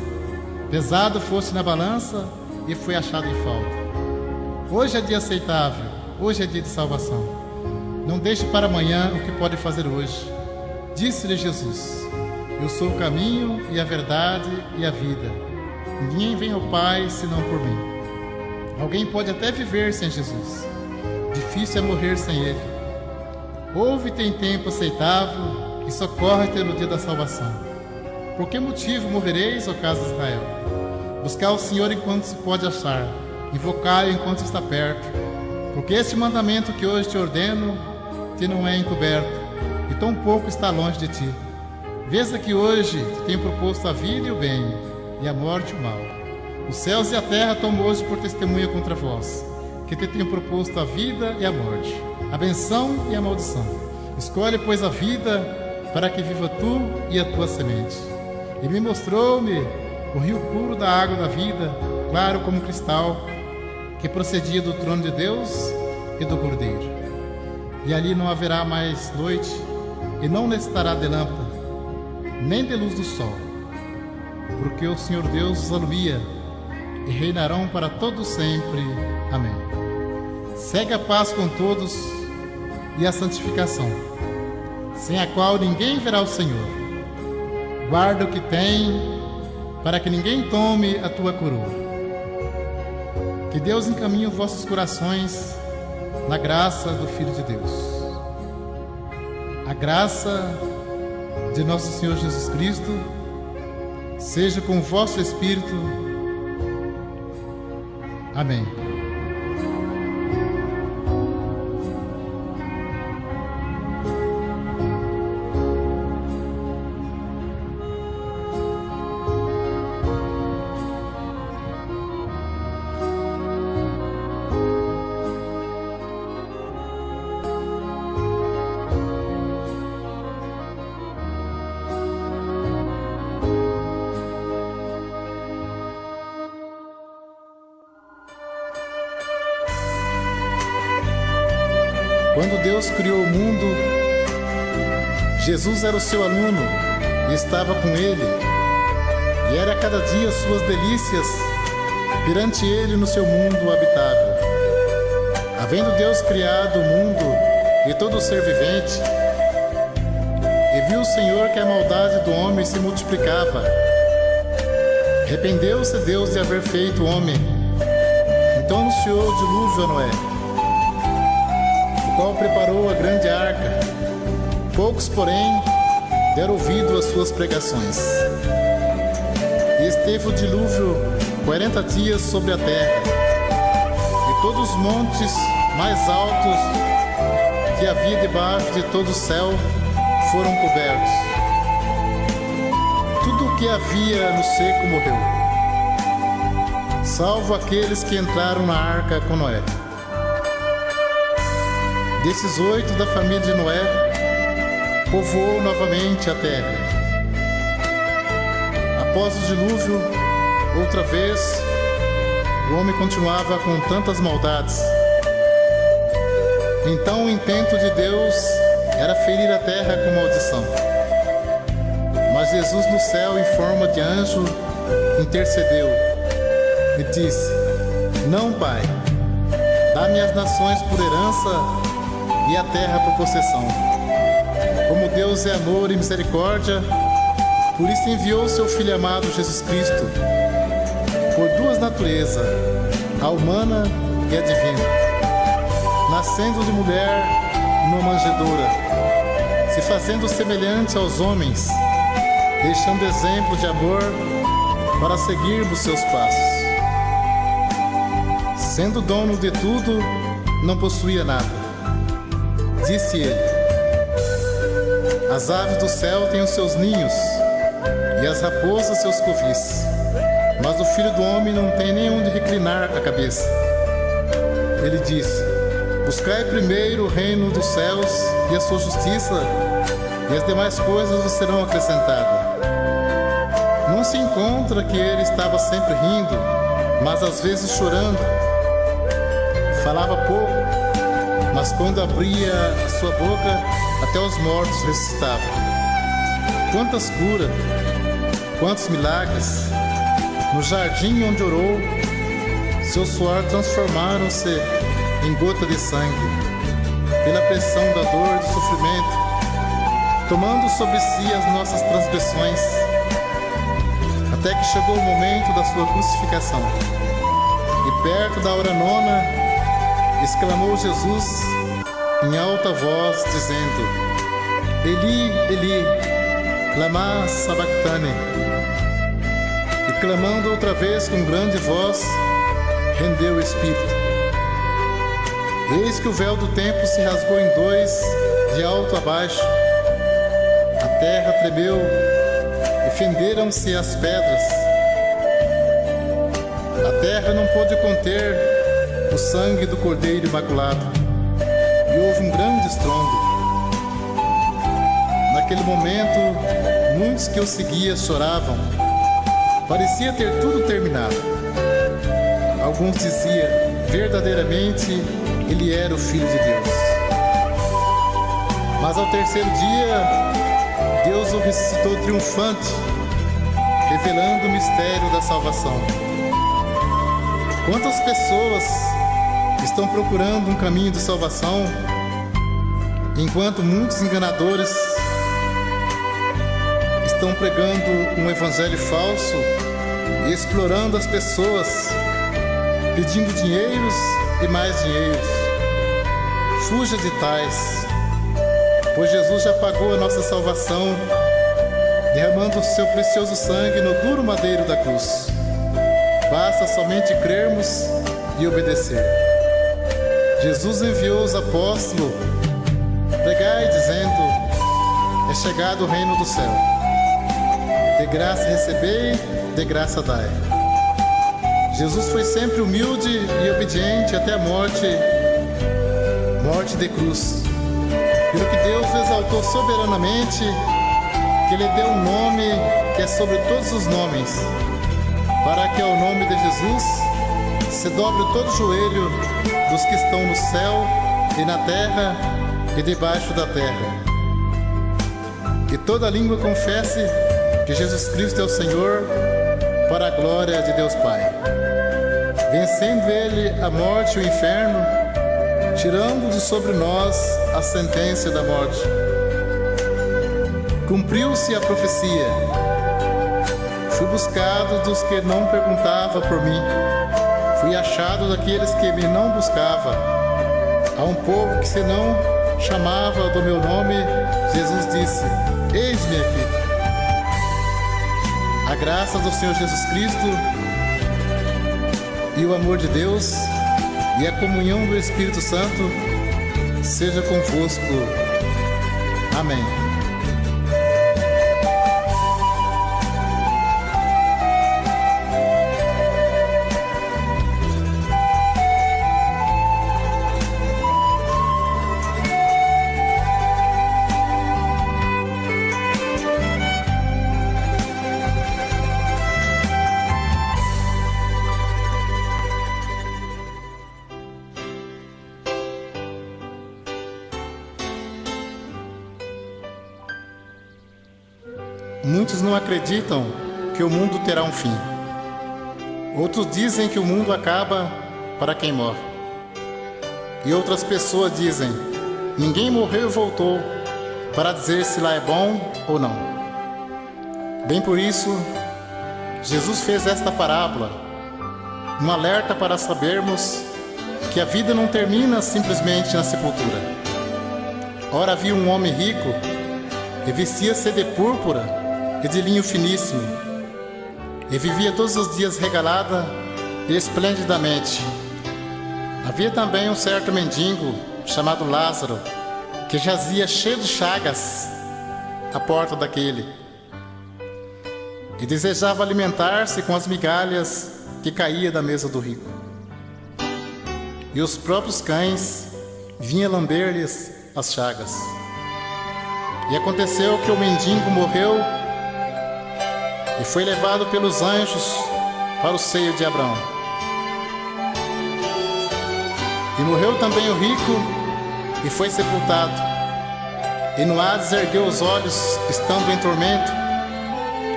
pesado foste na balança e foi achado em falta. Hoje é dia aceitável, hoje é dia de salvação. Não deixe para amanhã o que pode fazer hoje. Disse-lhe Jesus: eu sou o caminho e a verdade e a vida. Ninguém vem ao Pai senão por mim. Alguém pode até viver sem Jesus, difícil é morrer sem Ele. Ouve, tem tempo aceitável e socorre-te no dia da salvação. Por que motivo morrereis, ó casa de Israel? Buscar o Senhor enquanto se pode achar, invocai-o enquanto está perto. Porque este mandamento que hoje te ordeno te não é encoberto, e tão pouco está longe de ti. Veja que hoje te tenho proposto a vida e o bem, e a morte e o mal. Os céus e a terra tomam hoje por testemunha contra vós, que te tenho proposto a vida e a morte, a benção e a maldição. Escolhe, pois, a vida, para que viva tu e a tua semente. E me mostrou-me o rio puro da água da vida, claro como cristal, que procedia do trono de Deus e do Cordeiro. E ali não haverá mais noite, e não necessitará de lâmpada, nem de luz do sol, porque o Senhor Deus os alumia, e reinarão para todo sempre. Amém. Segue a paz com todos e a santificação, sem a qual ninguém verá o Senhor. Guarda o que tem, para que ninguém tome a tua coroa. Que Deus encaminhe os vossos corações na graça do Filho de Deus. A graça de nosso Senhor Jesus Cristo seja com o vosso espírito. Amém. Quando Deus criou o mundo, Jesus era o seu aluno e estava com ele, e era cada dia suas delícias perante ele no seu mundo habitável. Havendo Deus criado o mundo e todo ser vivente, e viu o Senhor que a maldade do homem se multiplicava, arrependeu-se Deus de haver feito o homem, então anunciou o dilúvio a Noé, qual preparou a grande arca. Poucos, porém, deram ouvido às suas pregações. E esteve o dilúvio 40 dias sobre a terra, e todos os montes mais altos que havia debaixo de todo o céu foram cobertos. Tudo o que havia no seco morreu, salvo aqueles que entraram na arca com Noé. Desses 8 da família de Noé, povoou novamente a terra. Após o dilúvio, outra vez, o homem continuava com tantas maldades. Então o intento de Deus era ferir a terra com maldição. Mas Jesus no céu, em forma de anjo, intercedeu e disse: Não, Pai, dá-me as nações por herança e a terra por possessão. Como Deus é amor e misericórdia, por isso enviou seu Filho amado Jesus Cristo, por duas naturezas, a humana e a divina, nascendo de mulher numa manjedoura, se fazendo semelhante aos homens, deixando exemplo de amor para seguirmos seus passos. Sendo dono de tudo, não possuía nada. Disse ele: As aves do céu têm os seus ninhos, e as raposas seus covis, mas o Filho do Homem não tem nem onde reclinar a cabeça. Ele disse: Buscai primeiro o reino dos céus e a sua justiça, e as demais coisas vos serão acrescentadas. Não se encontra que ele estava sempre rindo, mas às vezes chorando. Falava pouco, mas quando abria a sua boca, até os mortos ressuscitavam. Quantas curas, quantos milagres! No jardim onde orou, seu suor transformaram-se em gota de sangue, pela pressão da dor e do sofrimento, tomando sobre si as nossas transgressões, até que chegou o momento da sua crucificação. E perto da hora nona, exclamou Jesus em alta voz, dizendo: Eli, Eli, lama sabachthani. E clamando outra vez com grande voz, rendeu o espírito. Eis que o véu do templo se rasgou em dois, de alto a baixo. A terra tremeu e fenderam-se as pedras. A terra não pôde conter o sangue do Cordeiro Imaculado, e houve um grande estrondo. Naquele momento, muitos que o seguiam choravam. Parecia ter tudo terminado. Alguns diziam: verdadeiramente, ele era o Filho de Deus. Mas ao terceiro dia, Deus o ressuscitou triunfante, revelando o mistério da salvação. Quantas pessoas estão procurando um caminho de salvação, enquanto muitos enganadores estão pregando um evangelho falso e explorando as pessoas, pedindo dinheiros e mais dinheiros. fuja de tais, pois Jesus já pagou a nossa salvação, derramando o seu precioso sangue no duro madeiro da cruz. Basta somente crermos e obedecer. Jesus enviou os apóstolos: pregai dizendo, é chegado o reino do céu. De graça recebei, de graça dai. Jesus foi sempre humilde e obediente até a morte de cruz. Pelo que Deus o exaltou soberanamente, que lhe deu um nome que é sobre todos os nomes, para que ao nome de Jesus se dobre todo o joelho dos que estão no céu e na terra e debaixo da terra, e toda língua confesse que Jesus Cristo é o Senhor, para a glória de Deus Pai. Vencendo Ele a morte e o inferno, tirando de sobre nós a sentença da morte. Cumpriu-se a profecia. Fui buscado dos que não perguntavam por mim. Fui achado daqueles que me não buscavam. A um povo que se não chamava do meu nome, Jesus disse: eis-me aqui. A graça do Senhor Jesus Cristo e o amor de Deus e a comunhão do Espírito Santo seja convosco. Amém. Muitos não acreditam que o mundo terá um fim. Outros dizem que o mundo acaba para quem morre. E outras pessoas dizem: ninguém morreu e voltou, para dizer se lá é bom ou não. Bem por isso, Jesus fez esta parábola, um alerta para sabermos que a vida não termina simplesmente na sepultura. Ora, havia um homem rico e vestia-se de púrpura e de linho finíssimo, e vivia todos os dias regalada e esplendidamente. Havia também um certo mendigo, chamado Lázaro, que jazia cheio de chagas à porta daquele, e desejava alimentar-se com as migalhas que caía da mesa do rico. E os próprios cães vinham lamber-lhes as chagas. E aconteceu que o mendigo morreu e foi levado pelos anjos para o seio de Abraão. E morreu também o rico e foi sepultado. E no Hades ergueu os olhos, estando em tormento,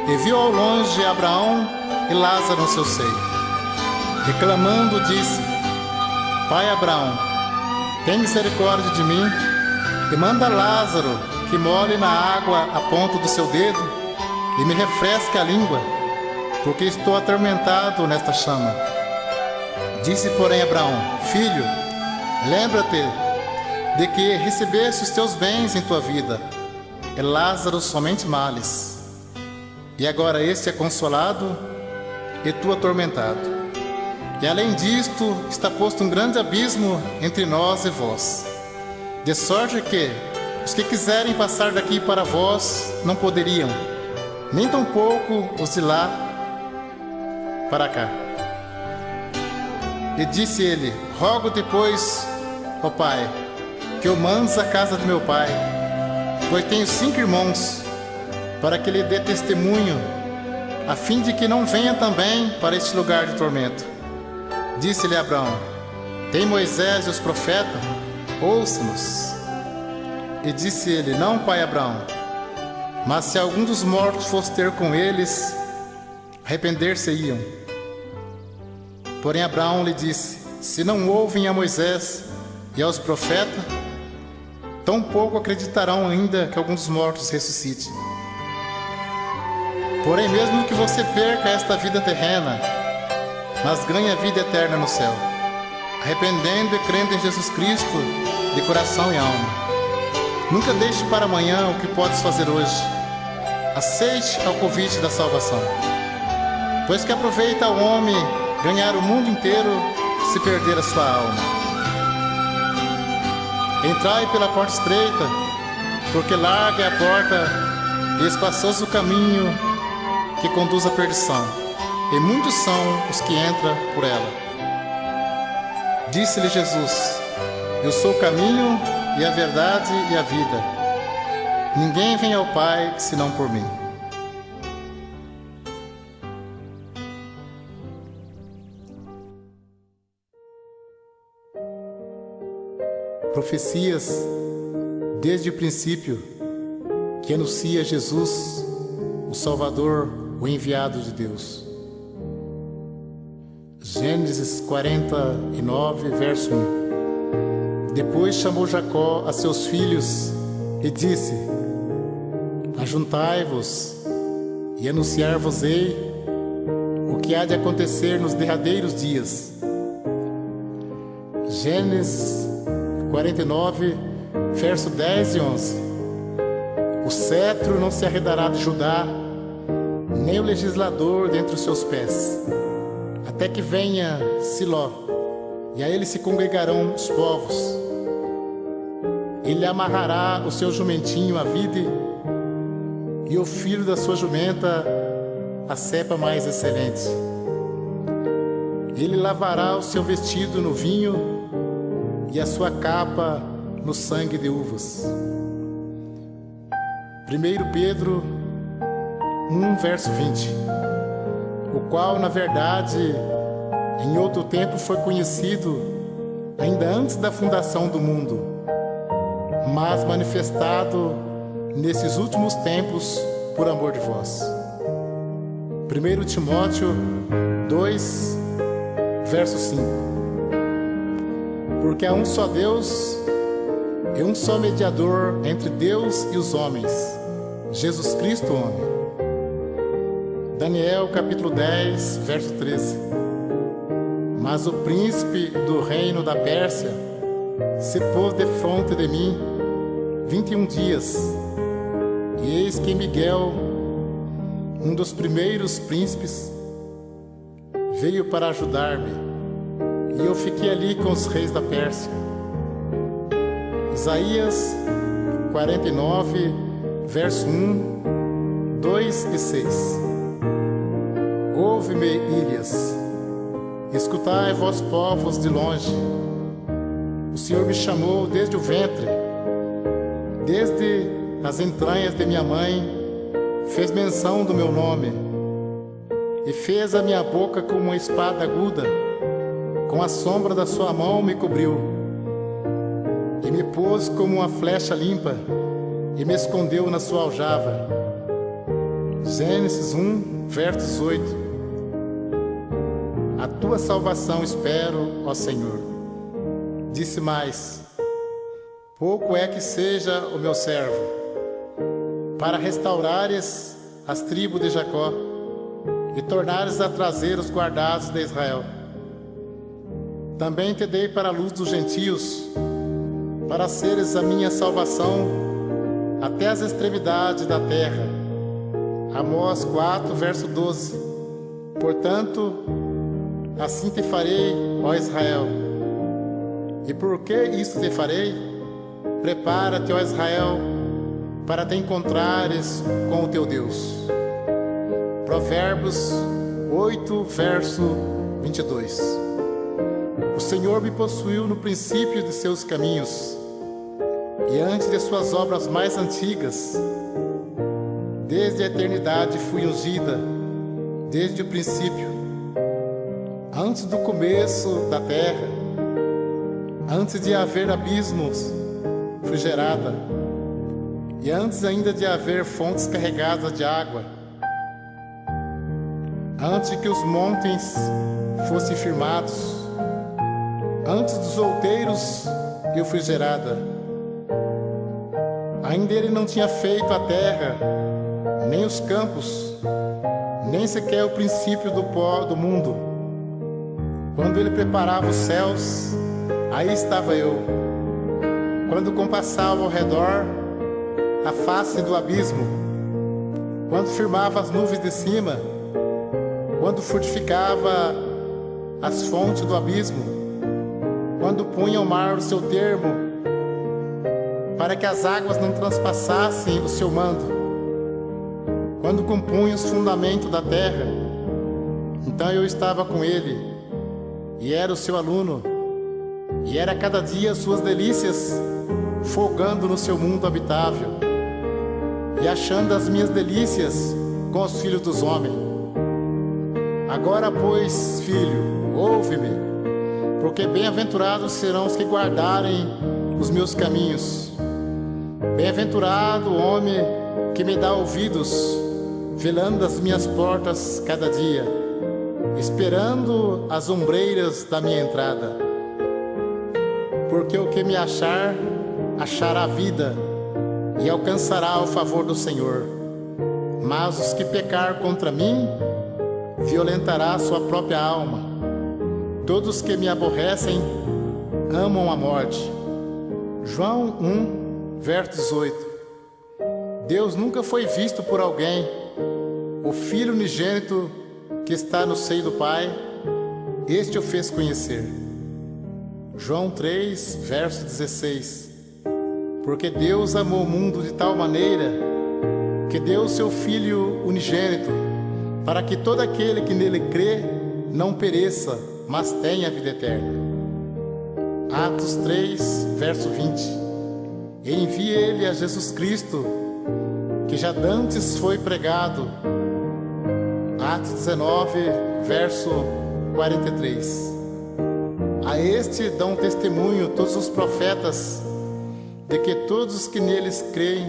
e viu ao longe Abraão e Lázaro no seu seio. Reclamando, disse: Pai Abraão, tem misericórdia de mim, e manda Lázaro que molhe na água a ponta do seu dedo e me refresque a língua, porque estou atormentado nesta chama. Disse, porém, Abraão: Filho, lembra-te de que recebeste os teus bens em tua vida, e Lázaro somente males. E agora este é consolado, e tu atormentado. E além disto, está posto um grande abismo entre nós e vós, de sorte que os que quiserem passar daqui para vós não poderiam, nem tampouco os de lá para cá. E disse ele: Rogo-te, pois, ó Pai, que eu mandes à casa de meu pai, pois tenho 5 irmãos, para que lhe dê testemunho, a fim de que não venha também para este lugar de tormento. Disse-lhe Abraão: Tem Moisés e os profetas, ouça-nos. E disse ele: Não, pai Abraão, mas se algum dos mortos fosse ter com eles, arrepender-se-iam. Porém Abraão lhe disse: Se não ouvem a Moisés e aos profetas, tão pouco acreditarão ainda que algum dos mortos ressuscite. Porém, mesmo que você perca esta vida terrena, mas ganhe a vida eterna no céu, arrependendo e crendo em Jesus Cristo, de coração e alma. Nunca deixe para amanhã o que podes fazer hoje. Aceite ao convite da salvação. Pois que aproveita o homem ganhar o mundo inteiro se perder a sua alma. Entrai pela porta estreita, porque larga é a porta e espaçoso o caminho que conduz à perdição, e muitos são os que entram por ela. Disse-lhe Jesus: eu sou o caminho e a verdade e a vida. Ninguém vem ao Pai senão por mim. Profecias desde o princípio que anuncia Jesus, o Salvador, o enviado de Deus. Gênesis 49, verso 1. Depois chamou Jacó a seus filhos e disse: ajuntai-vos e anunciar-vos-ei o que há de acontecer nos derradeiros dias. Gênesis 49, verso 10 e 11. O cetro não se arredará de Judá, nem o legislador dentre os seus pés, até que venha Siló, e a ele se congregarão os povos. Ele amarrará o seu jumentinho à vide, e o filho da sua jumenta a cepa mais excelente. Ele lavará o seu vestido no vinho, e a sua capa no sangue de uvas. 1 Pedro 1, verso 20. O qual, na verdade, em outro tempo foi conhecido, ainda antes da fundação do mundo, mas manifestado nesses últimos tempos por amor de vós. 1 Timóteo 2, verso 5. Porque há um só Deus e um só mediador entre Deus e os homens, Jesus Cristo, homem. Daniel capítulo 10, verso 13. Mas o príncipe do reino da Pérsia se pôs defronte de mim 21 dias, e eis que Miguel, um dos primeiros príncipes, veio para ajudar-me, e eu fiquei ali com os reis da Pérsia. Isaías 49, verso 1, 2 e 6. Ouve-me, ilhas, escutai, vós povos de longe. O Senhor me chamou desde o ventre, desde as entranhas de minha mãe, fez menção do meu nome, e fez a minha boca como uma espada aguda. Com a sombra da sua mão me cobriu, e me pôs como uma flecha limpa, e me escondeu na sua aljava. Gênesis 1, verso 8. A tua salvação espero, ó Senhor. Disse mais: pouco é que seja o meu servo, para restaurares as tribos de Jacó, e tornares a trazer os guardados de Israel. Também te dei para a luz dos gentios, para seres a minha salvação até as extremidades da terra. Amós 4, verso 12. Portanto, assim te farei, ó Israel. E por que isso te farei? Prepara-te, ó Israel, para te encontrares com o teu Deus. Provérbios 8, verso 22. O Senhor me possuiu no princípio de seus caminhos, e antes de suas obras mais antigas. Desde a eternidade fui ungida, desde o princípio, antes do começo da terra, antes de haver abismos, fui gerada, e antes ainda de haver fontes carregadas de água, antes que os montes fossem firmados, antes dos outeiros eu fui gerada. Ainda ele não tinha feito a terra, nem os campos, nem sequer o princípio do pó do mundo. Quando ele preparava os céus, aí estava eu. quando compassava ao redor a face do abismo, quando firmava as nuvens de cima, quando fortificava as fontes do abismo, quando punha ao mar o seu termo, para que as águas não transpassassem o seu mando, quando compunha os fundamentos da terra, então eu estava com ele, e era o seu aluno, e era cada dia suas delícias, folgando no seu mundo habitável, e achando as minhas delícias com os filhos dos homens. Agora, pois, filho, ouve-me, porque bem-aventurados serão os que guardarem os meus caminhos. Bem-aventurado o homem que me dá ouvidos, velando as minhas portas cada dia, esperando as ombreiras da minha entrada. Porque o que me achar, achará vida e alcançará o favor do Senhor. Mas os que pecar contra mim, violentará sua própria alma. Todos os que me aborrecem amam a morte. João 1, verso 18. Deus nunca foi visto por alguém. O Filho unigênito que está no seio do Pai, este o fez conhecer. João 3, verso 16. Porque Deus amou o mundo de tal maneira que deu o seu Filho unigênito, para que todo aquele que nele crê não pereça, mas tenha a vida eterna. Atos 3, verso 20. E envia ele a Jesus Cristo, que já dantes foi pregado. Atos 19, verso 43. A este dão testemunho todos os profetas, de que todos os que neles creem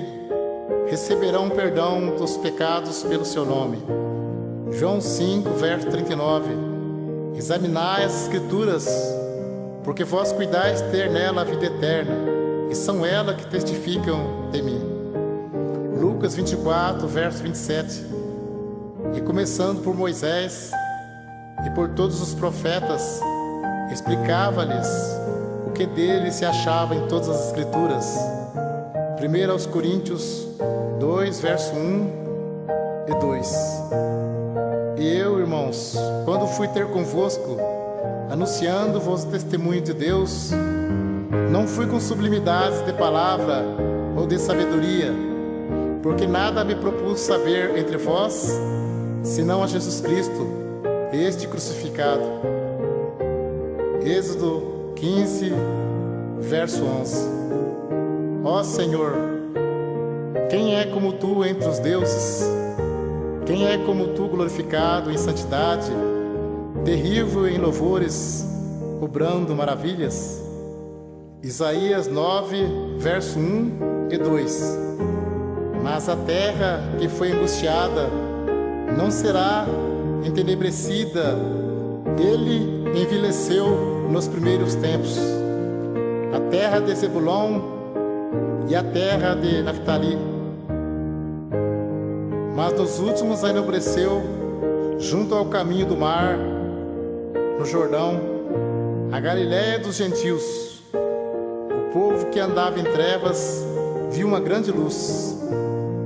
receberão perdão dos pecados pelo seu nome. João 5, verso 39. Examinai as Escrituras, porque vós cuidais ter nela a vida eterna, e são elas que testificam de mim. Lucas 24, verso 27. E começando por Moisés e por todos os profetas, explicava-lhes o que dele se achava em todas as Escrituras. 1 aos Coríntios 2, verso 1 e 2. E eu, irmãos, quando fui ter convosco, anunciando-vos o testemunho de Deus, não fui com sublimidades de palavra ou de sabedoria, porque nada me propus saber entre vós, senão a Jesus Cristo, este crucificado. Êxodo 15, verso 11. Ó Senhor, quem é como tu entre os deuses? Quem é como tu glorificado em santidade, terrível em louvores, obrando maravilhas? Isaías 9, verso 1 e 2. Mas a terra que foi angustiada não será entenebrecida. Ele envelheceu nos primeiros tempos. A terra de Zebulon e a terra de Naftali. Mas nos últimos enobreceu junto ao caminho do mar, no Jordão, a Galiléia dos gentios. O povo que andava em trevas viu uma grande luz,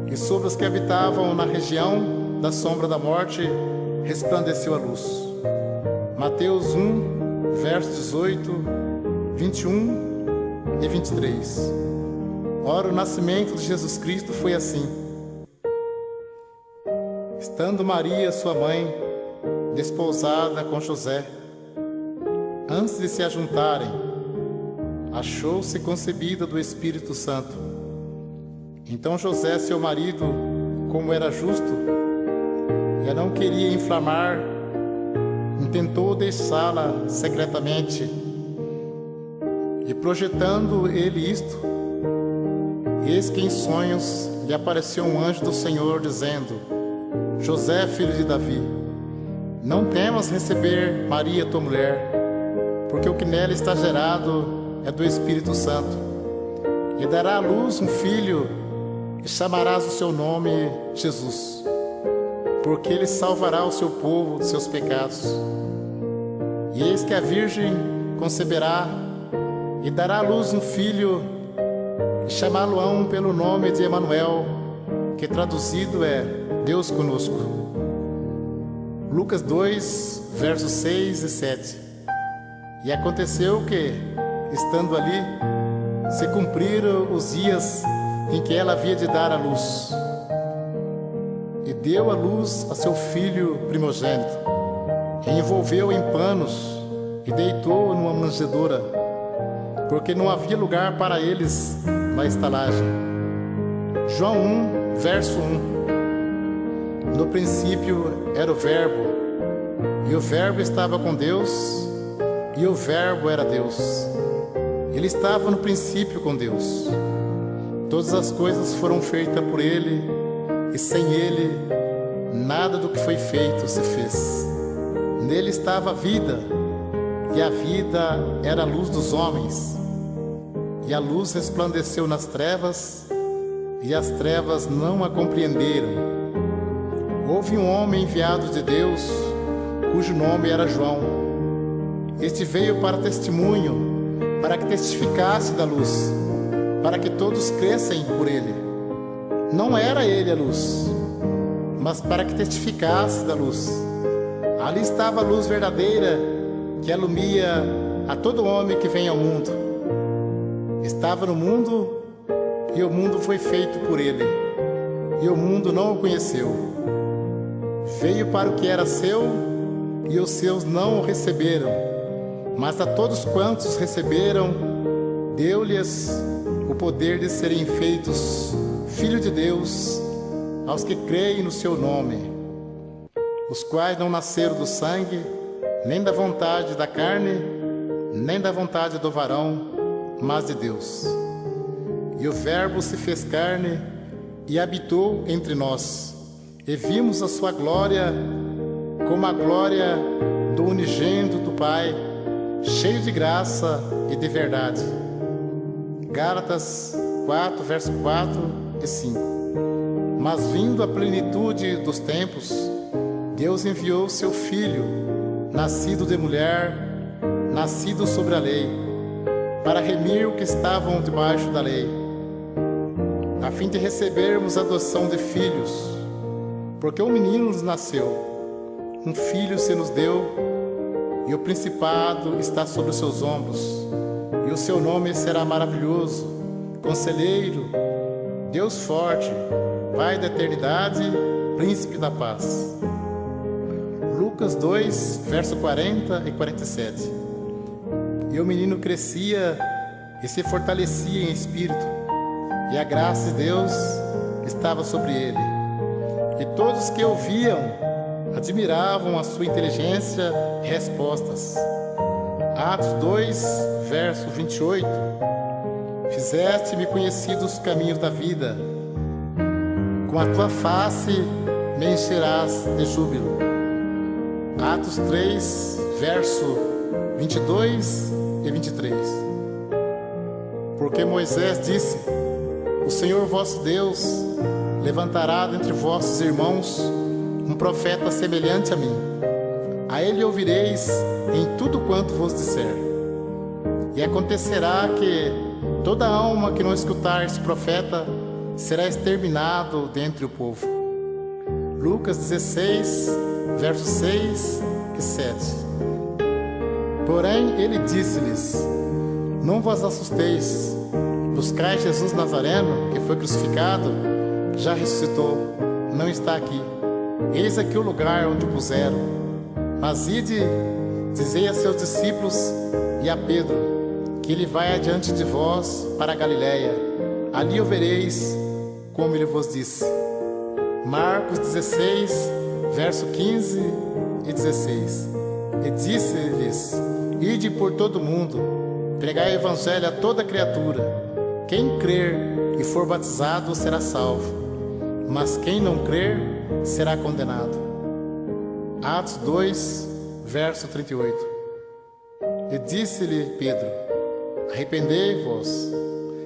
e sobre os que habitavam na região da sombra da morte resplandeceu a luz. Mateus 1, verso 18, 21 e 23. Ora, o nascimento de Jesus Cristo foi assim. Estando Maria, sua mãe, desposada com José, antes de se ajuntarem, achou-se concebida do Espírito Santo. Então José, seu marido, como era justo, e não queria inflamar, intentou deixá-la secretamente. E projetando ele isto, eis que em sonhos lhe apareceu um anjo do Senhor, dizendo: José, filho de Davi, não temas receber Maria, tua mulher, porque o que nela está gerado é do Espírito Santo. E dará à luz um filho, e chamarás o seu nome Jesus, porque ele salvará o seu povo de seus pecados. E eis que a Virgem conceberá e dará à luz um filho, e chamá-lo-ão pelo nome de Emanuel, que traduzido é Deus conosco. Lucas 2, versos 6 e 7. E aconteceu que, estando ali, se cumpriram os dias em que ela havia de dar à luz. E deu à luz a seu filho primogênito, e envolveu em panos, e deitou numa manjedoura, porque não havia lugar para eles na estalagem. João 1, verso 1. No princípio era o Verbo, e o Verbo estava com Deus, e o Verbo era Deus. Ele estava no princípio com Deus. Todas as coisas foram feitas por Ele, e sem Ele, nada do que foi feito se fez. Nele estava a vida, e a vida era a luz dos homens. E a luz resplandeceu nas trevas, e as trevas não a compreenderam. Houve um homem enviado de Deus, cujo nome era João. Este veio para testemunho, para que testificasse da luz, para que todos crescem por ele. Não era ele a luz, mas para que testificasse da luz. Ali estava a luz verdadeira, que alumia a todo homem que vem ao mundo. Estava no mundo, e o mundo foi feito por ele, e o mundo não o conheceu. Veio para o que era seu, e os seus não o receberam. Mas a todos quantos receberam, deu-lhes o poder de serem feitos filhos de Deus, aos que creem no seu nome, os quais não nasceram do sangue, nem da vontade da carne, nem da vontade do varão, mas de Deus. E o Verbo se fez carne e habitou entre nós, e vimos a sua glória como a glória do unigênito do Pai, cheio de graça e de verdade. Gálatas 4, verso 4 e 5. Mas vindo a plenitude dos tempos, Deus enviou seu Filho, nascido de mulher, nascido sobre a lei, para remir o que estavam debaixo da lei, a fim de recebermos a adoção de filhos. Porque um menino nos nasceu, um filho se nos deu, e o principado está sobre os seus ombros, e o seu nome será maravilhoso, Conselheiro, Deus forte, Pai da eternidade, Príncipe da paz. Lucas 2, verso 40 e 47. E o menino crescia e se fortalecia em espírito, e a graça de Deus estava sobre ele. E todos que ouviam admiravam a sua inteligência e respostas. Atos 2, verso 28. Fizeste-me conhecido os caminhos da vida, com a tua face me encherás de júbilo. Atos 3, verso 22 e 23. Porque Moisés disse: o Senhor vosso Deus levantará dentre vossos irmãos um profeta semelhante a mim. A ele ouvireis em tudo quanto vos disser. E acontecerá que toda alma que não escutar esse profeta será exterminado dentre o povo. Lucas 16, versos 6 e 7. Porém ele disse-lhes: não vos assusteis, buscai Jesus Nazareno, que foi crucificado, já ressuscitou, não está aqui. Eis aqui o lugar onde o puseram. Mas ide, dizei a seus discípulos e a Pedro, que ele vai adiante de vós para a Galiléia. Ali o vereis, como ele vos disse. Marcos 16, verso 15 e 16. E disse-lhes: ide por todo o mundo, pregai o evangelho a toda criatura. Quem crer e for batizado será salvo, mas quem não crer será condenado. Atos 2, verso 38. E disse-lhe Pedro: arrependei-vos,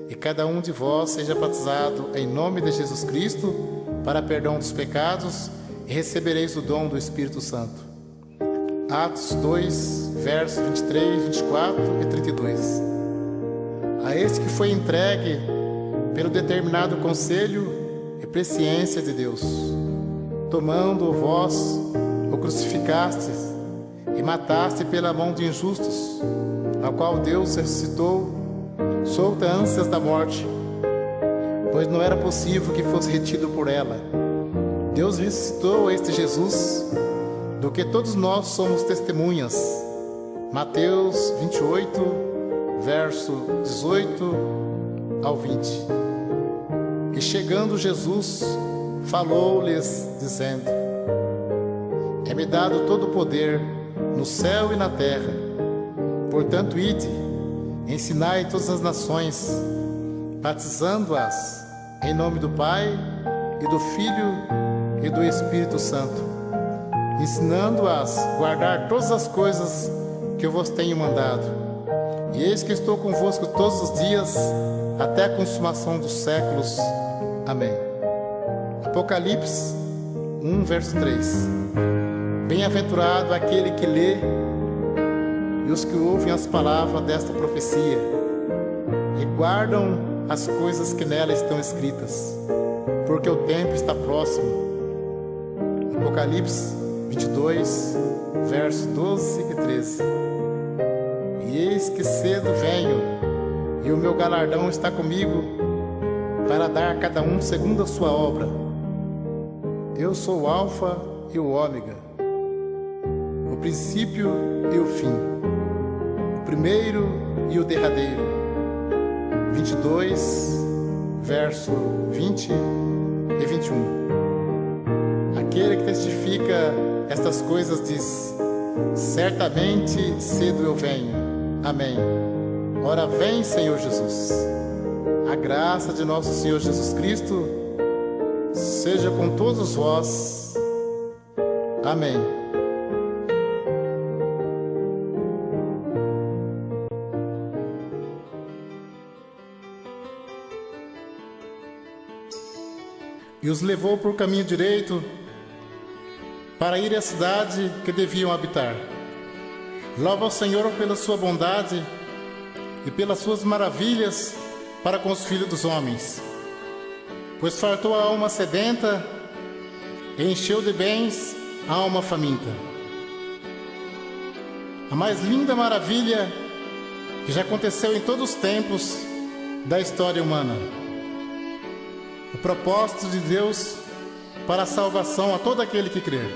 e cada um de vós seja batizado em nome de Jesus Cristo para perdão dos pecados, e recebereis o dom do Espírito Santo. Atos 2, versos 23, 24 e 32. A este que foi entregue pelo determinado conselho e presciência de Deus. Tomando vós, o crucificastes e mataste pela mão de injustos, ao qual Deus ressuscitou, solta ânsias da morte, pois não era possível que fosse retido por ela. Deus ressuscitou este Jesus, do que todos nós somos testemunhas. Mateus 28, verso 18 ao 20. E chegando Jesus, falou-lhes, dizendo: É-me dado todo o poder no céu e na terra. Portanto, ide, ensinai todas as nações, batizando-as em nome do Pai, e do Filho, e do Espírito Santo, ensinando-as a guardar todas as coisas que eu vos tenho mandado. E eis que estou convosco todos os dias, até a consumação dos séculos. Amém. Apocalipse 1, verso 3. Bem-aventurado aquele que lê e os que ouvem as palavras desta profecia e guardam as coisas que nela estão escritas, porque o tempo está próximo. Apocalipse 22, versos 12 e 13. E eis que cedo venho, e o meu galardão está comigo, para dar a cada um segundo a sua obra. Eu sou o Alfa e o Ômega, o princípio e o fim, o primeiro e o derradeiro. 22, verso 20 e 21. Aquele que testifica estas coisas diz: certamente cedo eu venho. Amém. Ora vem, Senhor Jesus. A graça de nosso Senhor Jesus Cristo seja com todos vós. Amém. E os levou por caminho direito para ir à cidade que deviam habitar. Louva ao Senhor pela sua bondade e pelas suas maravilhas para com os filhos dos homens. Pois fartou a alma sedenta e encheu de bens a alma faminta. A mais linda maravilha que já aconteceu em todos os tempos da história humana. O propósito de Deus para a salvação a todo aquele que crer.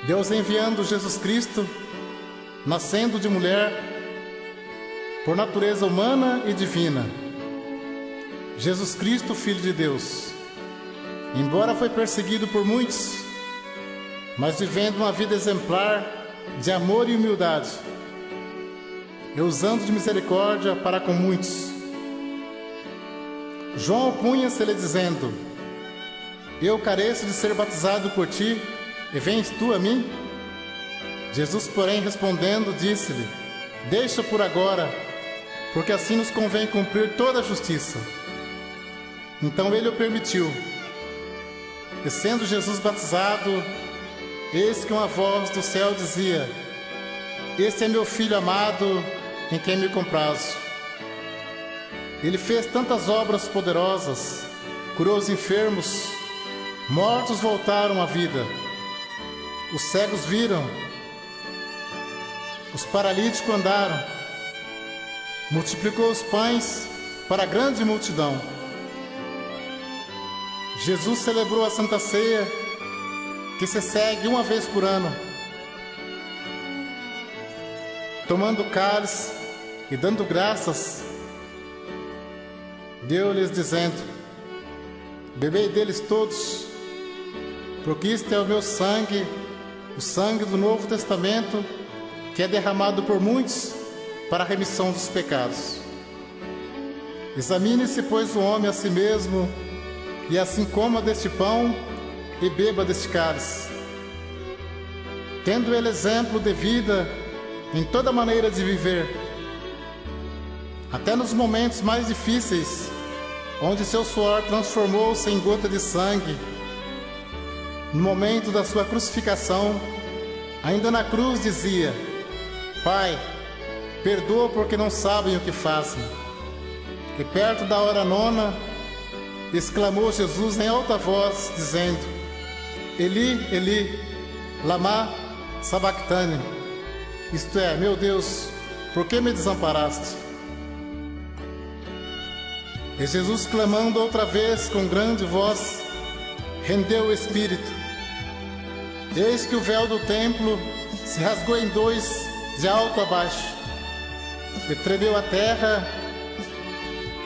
Deus enviando Jesus Cristo, nascendo de mulher, por natureza humana e divina. Jesus Cristo, Filho de Deus, embora foi perseguido por muitos, mas vivendo uma vida exemplar de amor e humildade, e usando de misericórdia para com muitos. João opunha-se-lhe dizendo: Eu careço de ser batizado por ti, e vens tu a mim? Jesus, porém, respondendo, disse-lhe: Deixa por agora, porque assim nos convém cumprir toda a justiça. Então ele o permitiu. E sendo Jesus batizado, eis que uma voz do céu dizia: Este é meu Filho amado, em quem me comprazo. Ele fez tantas obras poderosas, curou os enfermos, mortos voltaram à vida, os cegos viram, os paralíticos andaram, multiplicou os pães para a grande multidão. Jesus celebrou a Santa Ceia, que se segue uma vez por ano, tomando o cálice e dando graças, deu-lhes dizendo: Bebei deles todos, porque isto é o meu sangue, o sangue do Novo Testamento, que é derramado por muitos para a remissão dos pecados. Examine-se, pois, o homem a si mesmo, e assim coma deste pão e beba deste cálice, tendo ele exemplo de vida em toda maneira de viver, até nos momentos mais difíceis, onde seu suor transformou-se em gota de sangue. No momento da sua crucificação, ainda na cruz dizia: Pai, perdoa porque não sabem o que fazem. E perto da hora nona, exclamou Jesus em alta voz, dizendo: Eli, Eli, lama sabachthani. Isto é, meu Deus, por que me desamparaste? E Jesus, clamando outra vez com grande voz, rendeu o espírito. Eis que o véu do templo se rasgou em dois, de alto a baixo, e tremeu a terra,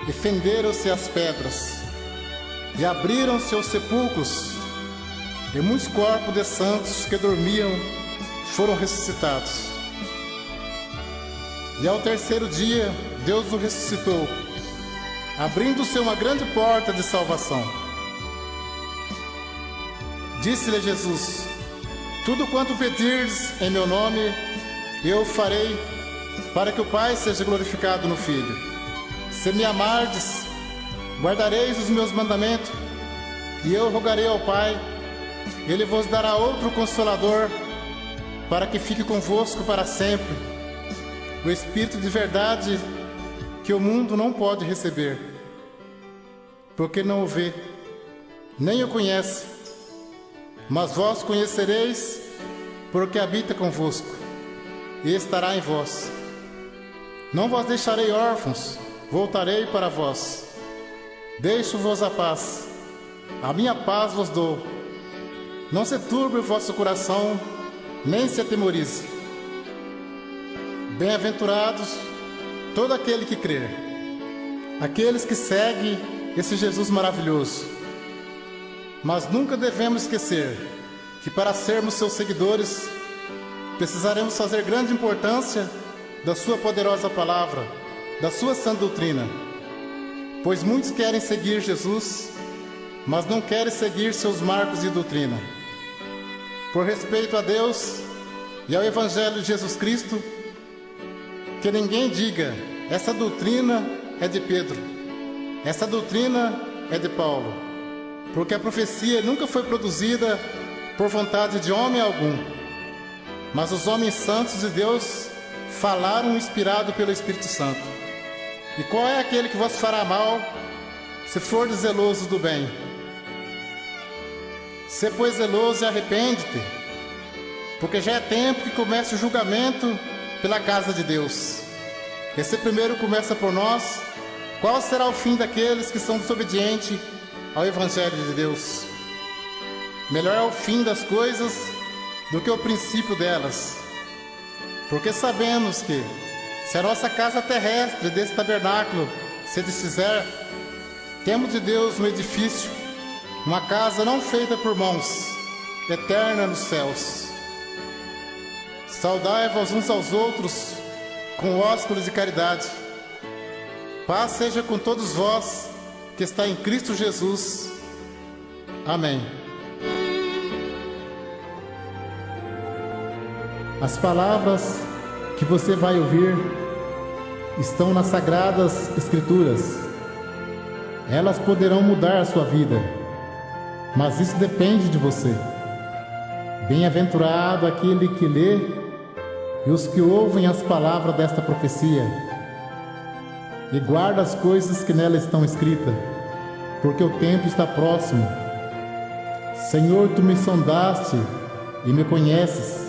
e fenderam-se as pedras, e abriram-se os sepulcros, e muitos corpos de santos que dormiam foram ressuscitados. E ao terceiro dia, Deus o ressuscitou, abrindo-se uma grande porta de salvação. Disse-lhe Jesus: Tudo quanto pedirdes em meu nome, eu farei, para que o Pai seja glorificado no Filho. Se me amardes, guardareis os meus mandamentos, e eu rogarei ao Pai, Ele vos dará outro Consolador, para que fique convosco para sempre, o Espírito de verdade, que o mundo não pode receber, porque não o vê, nem o conhece, mas vós conhecereis, porque habita convosco, e estará em vós. Não vos deixarei órfãos, voltarei para vós. Deixo-vos a paz, a minha paz vos dou. Não se turbe o vosso coração, nem se atemorize. Bem-aventurados todo aquele que crer, aqueles que seguem esse Jesus maravilhoso. Mas nunca devemos esquecer que para sermos seus seguidores, precisaremos fazer grande importância da sua poderosa palavra, da sua sã doutrina. Pois muitos querem seguir Jesus, mas não querem seguir seus marcos de doutrina. Por respeito a Deus e ao Evangelho de Jesus Cristo, que ninguém diga: essa doutrina é de Pedro, essa doutrina é de Paulo, porque a profecia nunca foi produzida por vontade de homem algum, mas os homens santos de Deus falaram inspirado pelo Espírito Santo. E qual é aquele que vos fará mal, se for zeloso do bem? Se pois zeloso e arrepende-te, porque já é tempo que comece o julgamento pela casa de Deus. Esse primeiro começa por nós. Qual será o fim daqueles que são desobedientes ao Evangelho de Deus? Melhor é o fim das coisas do que o princípio delas, porque sabemos que, se a nossa casa terrestre desse tabernáculo se desfizer, temos de Deus um edifício, uma casa não feita por mãos, eterna nos céus. Saudai-vos uns aos outros com ósculos de caridade. Paz seja com todos vós que está em Cristo Jesus. Amém. As palavras que você vai ouvir estão nas Sagradas Escrituras. Elas poderão mudar a sua vida, mas isso depende de você. Bem-aventurado aquele que lê e os que ouvem as palavras desta profecia e guarda as coisas que nela estão escritas, porque o tempo está próximo. Senhor, tu me sondaste e me conheces.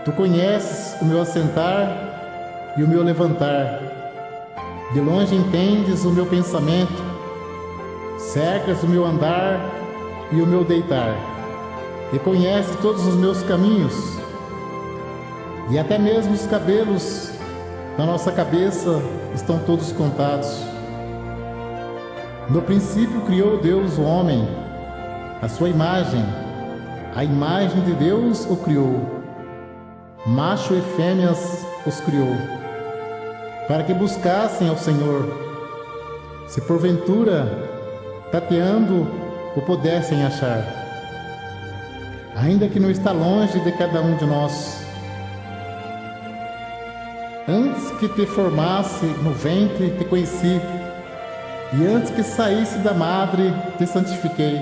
Tu conheces o meu assentar e o meu levantar. De longe entendes o meu pensamento, cercas o meu andar e o meu deitar, e conheces todos os meus caminhos, e até mesmo os cabelos da nossa cabeça estão todos contados. No princípio criou Deus o homem, a sua imagem, a imagem de Deus o criou. Macho e fêmeas os criou, para que buscassem ao Senhor, se porventura, tateando, o pudessem achar, ainda que não está longe de cada um de nós. Antes que te formasse no ventre, te conheci, e antes que saísse da madre, te santifiquei.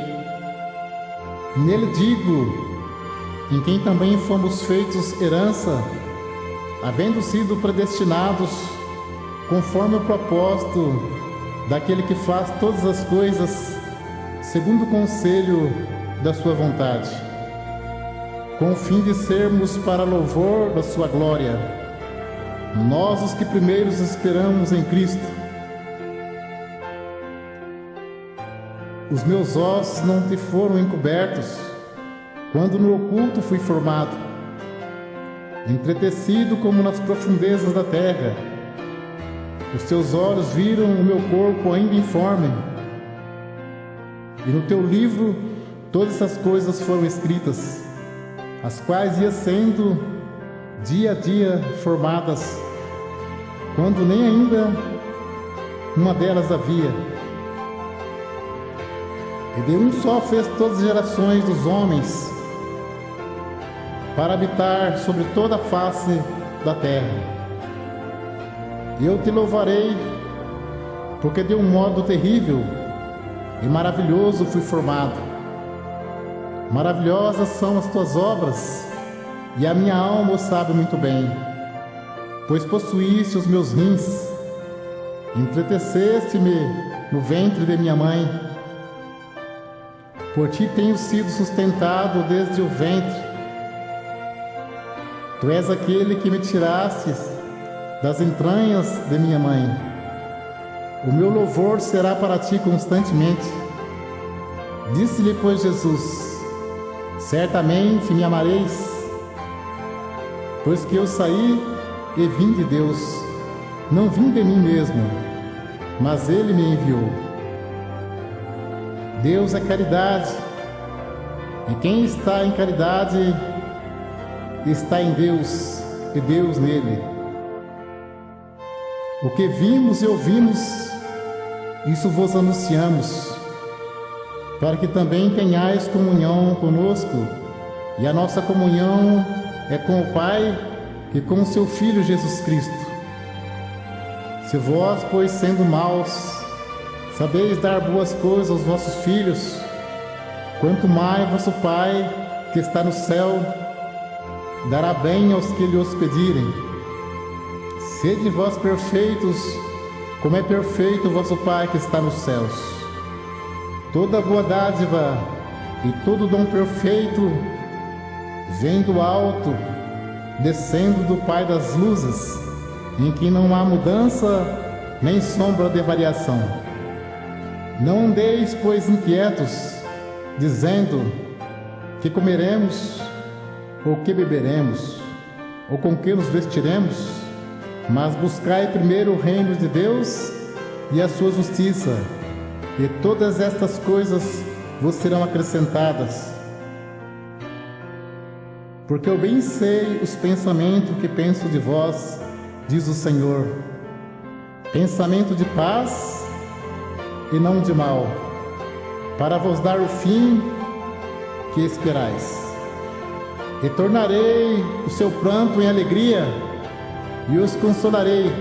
Nele digo, em quem também fomos feitos herança, havendo sido predestinados conforme o propósito daquele que faz todas as coisas segundo o conselho da sua vontade, com o fim de sermos para louvor da sua glória, nós os que primeiros esperamos em Cristo. Os meus ossos não te foram encobertos, quando no oculto fui formado, entretecido como nas profundezas da terra. Os teus olhos viram o meu corpo ainda informe, e no teu livro todas essas coisas foram escritas, as quais iam sendo dia a dia formadas, quando nem ainda uma delas havia. E de um só fez todas as gerações dos homens, para habitar sobre toda a face da terra. E eu te louvarei, porque de um modo terrível e maravilhoso fui formado. Maravilhosas são as tuas obras, e a minha alma o sabe muito bem. Pois possuíste os meus rins, entreteceste-me no ventre de minha mãe. Por ti tenho sido sustentado desde o ventre. Tu és aquele que me tirastes das entranhas de minha mãe. O meu louvor será para ti constantemente. Disse-lhe, pois, Jesus: certamente me amareis, pois que eu saí e vim de Deus, não vim de mim mesmo, mas Ele me enviou. Deus é caridade, e quem está em caridade está em Deus, e Deus nele. O que vimos e ouvimos, isso vos anunciamos, para que também tenhais comunhão conosco, e a nossa comunhão é com o Pai e com o seu Filho Jesus Cristo. Se vós, pois, sendo maus, sabeis dar boas coisas aos vossos filhos, quanto mais vosso Pai, que está no céu, dará bem aos que lhe pedirem. Sede vós perfeitos, como é perfeito o vosso Pai que está nos céus. Toda boa dádiva e todo dom perfeito vem do alto, descendo do Pai das luzes, em que não há mudança nem sombra de variação. Não andeis, pois, inquietos, dizendo: que comeremos, ou que beberemos, ou com que nos vestiremos? Mas buscai primeiro o reino de Deus e a sua justiça, e todas estas coisas vos serão acrescentadas. Porque eu bem sei os pensamentos que penso de vós, diz o Senhor, pensamento de paz e não de mal, para vos dar o fim que esperais. E tornarei o seu pranto em alegria, e os consolarei,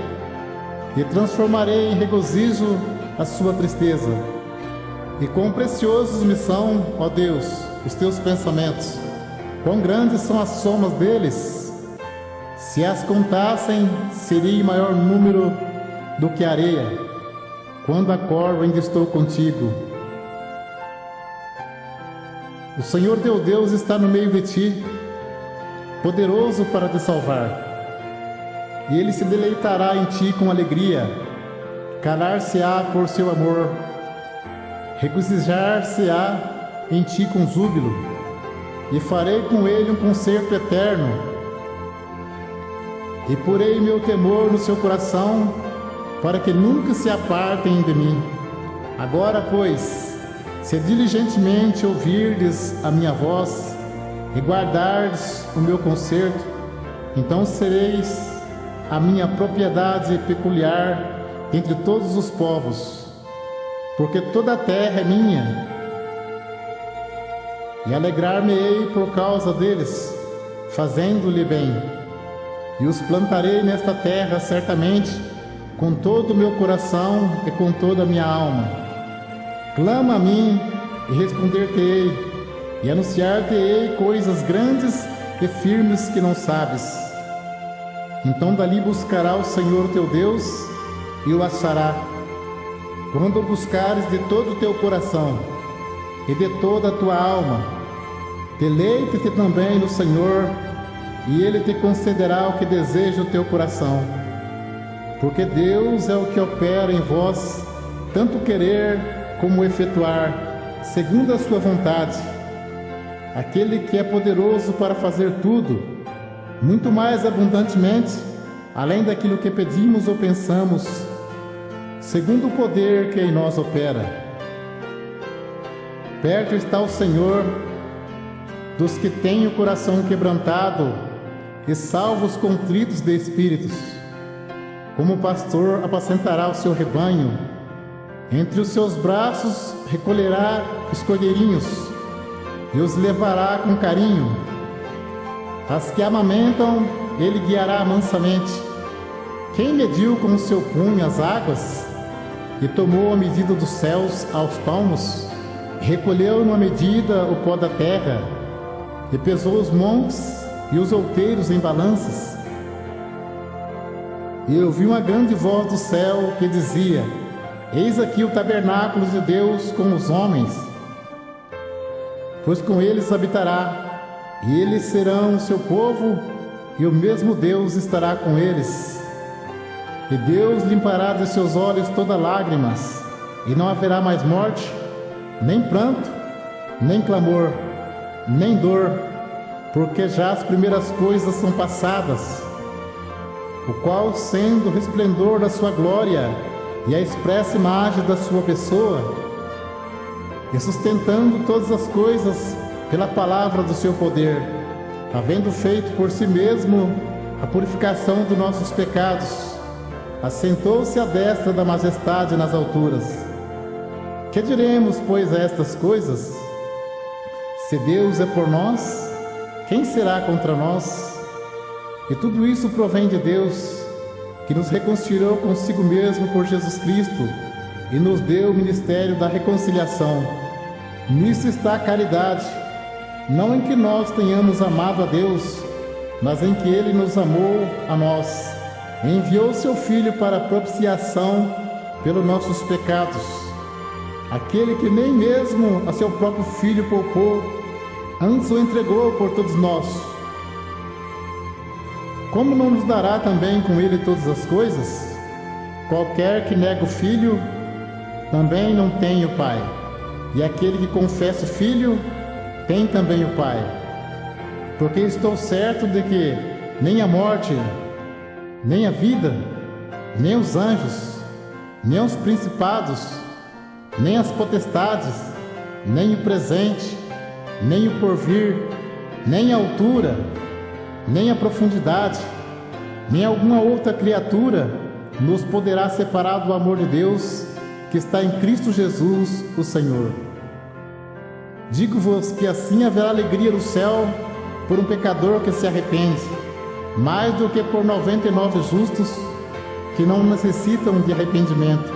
e transformarei em regozijo a sua tristeza. E quão preciosos me são, ó Deus, os teus pensamentos, quão grandes são as somas deles. Se as contassem, seria maior número do que a areia. Quando acordo, ainda estou contigo. O Senhor teu Deus está no meio de ti, poderoso para te salvar. E Ele se deleitará em ti com alegria, calar-se-á por seu amor, regozijar-se-á em ti com júbilo, e farei com ele um concerto eterno, e porei meu temor no seu coração, para que nunca se apartem de mim. Agora, pois, se diligentemente ouvirdes a minha voz, e guardardes o meu concerto, então sereis a minha propriedade peculiar entre todos os povos, porque toda a terra é minha, e alegrar-me-ei por causa deles, fazendo-lhe bem, e os plantarei nesta terra certamente, com todo o meu coração e com toda a minha alma. Clama a mim, e responder-te-ei, e anunciar-te-ei coisas grandes e firmes que não sabes. Então dali buscará o Senhor teu Deus, e o achará, quando o buscares de todo o teu coração e de toda a tua alma. Deleite-te também no Senhor, e Ele te concederá o que deseja o teu coração. Porque Deus é o que opera em vós, tanto querer como efetuar, segundo a sua vontade. Aquele que é poderoso para fazer tudo, muito mais abundantemente, além daquilo que pedimos ou pensamos, segundo o poder que em nós opera. Perto está o Senhor dos que têm o coração quebrantado e salva os contritos de espíritos. Como o pastor apacentará o seu rebanho, entre os seus braços recolherá os cordeirinhos e os levará com carinho. As que amamentam, ele guiará mansamente. Quem mediu com o seu punho as águas e tomou a medida dos céus aos palmos, recolheu numa medida o pó da terra e pesou os montes e os outeiros em balanças. E eu vi uma grande voz do céu que dizia: Eis aqui o tabernáculo de Deus com os homens, pois com eles habitará, e eles serão o seu povo, e o mesmo Deus estará com eles. E Deus limpará de seus olhos toda lágrimas, e não haverá mais morte, nem pranto, nem clamor, nem dor, porque já as primeiras coisas são passadas. O qual, sendo o resplendor da sua glória e a expressa imagem da sua pessoa, e sustentando todas as coisas pela palavra do seu poder, havendo feito por si mesmo a purificação dos nossos pecados, assentou-se à destra da majestade nas alturas. Que diremos, pois, a estas coisas? Se Deus é por nós, quem será contra nós? E tudo isso provém de Deus, que nos reconciliou consigo mesmo por Jesus Cristo e nos deu o ministério da reconciliação. Nisso está a caridade, não em que nós tenhamos amado a Deus, mas em que Ele nos amou a nós, e enviou seu Filho para a propiciação pelos nossos pecados. Aquele que nem mesmo a seu próprio Filho poupou, antes o entregou por todos nós. Como não nos dará também com ele todas as coisas? Qualquer que nega o Filho, também não tem o Pai. E aquele que confessa o Filho, tem também o Pai. Porque estou certo de que nem a morte, nem a vida, nem os anjos, nem os principados, nem as potestades, nem o presente, nem o porvir, nem a altura, nem a profundidade, nem alguma outra criatura nos poderá separar do amor de Deus que está em Cristo Jesus, o Senhor. Digo-vos que assim haverá alegria no céu por um pecador que se arrepende, mais do que por 99 justos que não necessitam de arrependimento.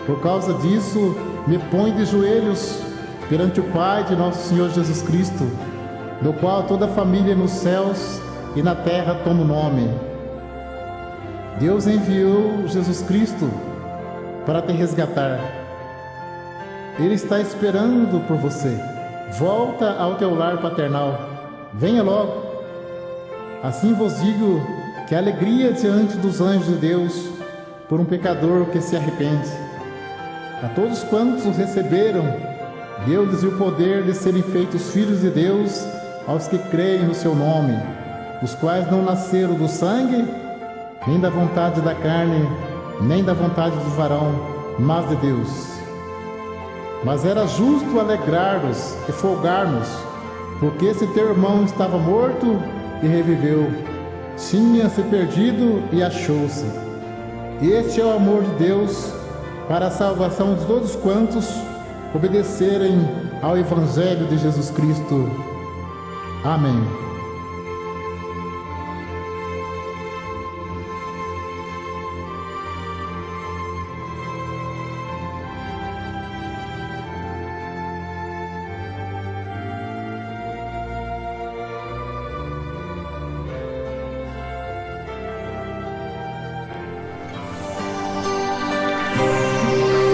Por causa disso, me ponho de joelhos perante o Pai de nosso Senhor Jesus Cristo, do qual toda a família nos céus e na terra toma o nome. Deus enviou Jesus Cristo para te resgatar. Ele está esperando por você. Volta ao teu lar paternal. Venha logo. Assim vos digo que a alegria diante dos anjos de Deus por um pecador que se arrepende. A todos quantos o receberam, deu-lhes o poder de serem feitos filhos de Deus, aos que creem no seu nome, os quais não nasceram do sangue, nem da vontade da carne, nem da vontade do varão, mas de Deus. Mas era justo alegrar-nos e folgar-nos, porque esse teu irmão estava morto e reviveu, tinha-se perdido e achou-se. Este é o amor de Deus para a salvação de todos quantos obedecerem ao Evangelho de Jesus Cristo. Amém.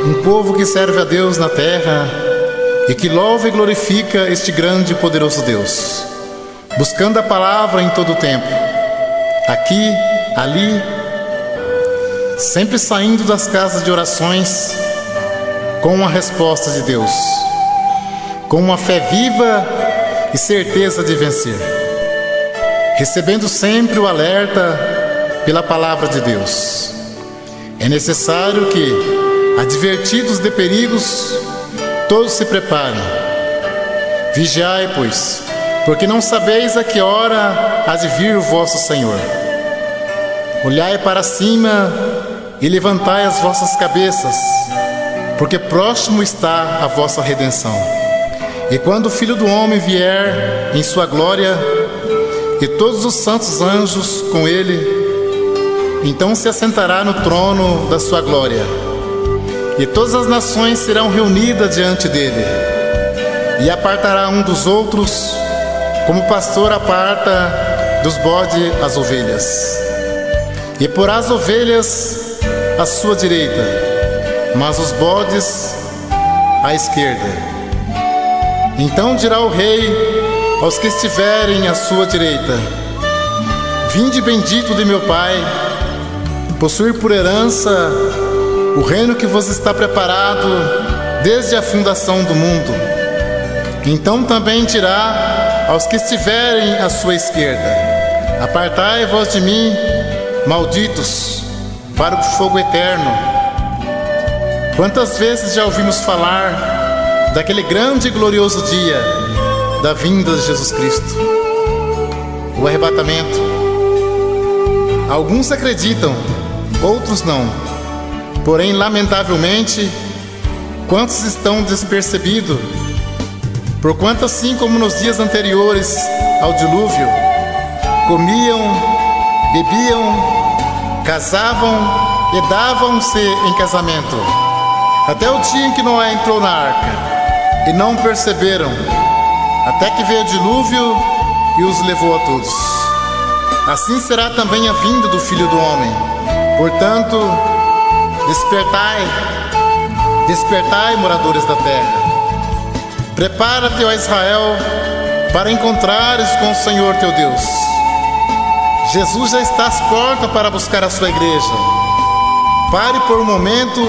um povo que serve a Deus na terra e que louva e glorifica este grande e poderoso Deus, buscando a palavra em todo o tempo, aqui, ali, sempre saindo das casas de orações com a resposta de Deus, com uma fé viva e certeza de vencer, recebendo sempre o alerta pela palavra de Deus. É necessário que, advertidos de perigos, todos se preparem. Vigiai, pois, porque não sabeis a que hora há de vir o vosso Senhor. Olhai para cima e levantai as vossas cabeças, porque próximo está a vossa redenção. E quando o Filho do Homem vier em sua glória, e todos os santos anjos com ele, então se assentará no trono da sua glória, e todas as nações serão reunidas diante dele, e apartará um dos outros, como o pastor aparta dos bodes as ovelhas. E porá as ovelhas à sua direita, mas os bodes à esquerda. Então dirá o rei aos que estiverem à sua direita: vinde bendito de meu Pai, possuir por herança o reino que vos está preparado desde a fundação do mundo. Então também dirá aos que estiverem à sua esquerda: apartai-vos de mim, malditos, para o fogo eterno. Quantas vezes já ouvimos falar daquele grande e glorioso dia da vinda de Jesus Cristo, o arrebatamento. Alguns acreditam, outros não. Porém, lamentavelmente, quantos estão despercebidos, porquanto assim como nos dias anteriores ao dilúvio, comiam, bebiam, casavam e davam-se em casamento, até o dia em que Noé entrou na arca, e não perceberam, até que veio o dilúvio e os levou a todos. Assim será também a vinda do Filho do Homem. Portanto, despertai, despertai, moradores da terra. Prepara-te, ó Israel, para encontrares com o Senhor teu Deus. Jesus já está às portas para buscar a sua igreja. Pare por um momento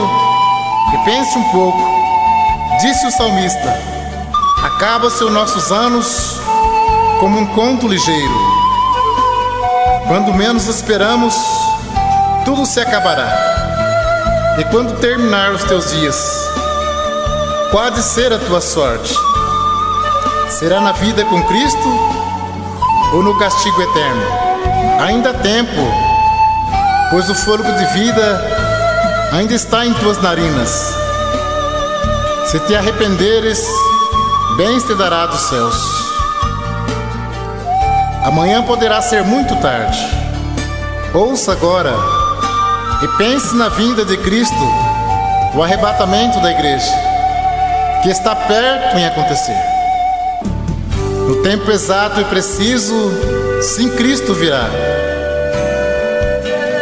e pense um pouco. Disse o salmista: acaba-se os nossos anos como um conto ligeiro. Quando menos esperamos, tudo se acabará. E quando terminar os teus dias, qual há de ser a tua sorte? Será na vida com Cristo ou no castigo eterno? Ainda há tempo, pois o fôlego de vida ainda está em tuas narinas. Se te arrependeres, bens te dará dos céus. Amanhã poderá ser muito tarde. Ouça agora e pense na vinda de Cristo, o arrebatamento da igreja, que está perto em acontecer. No tempo exato e preciso, sim, Cristo virá.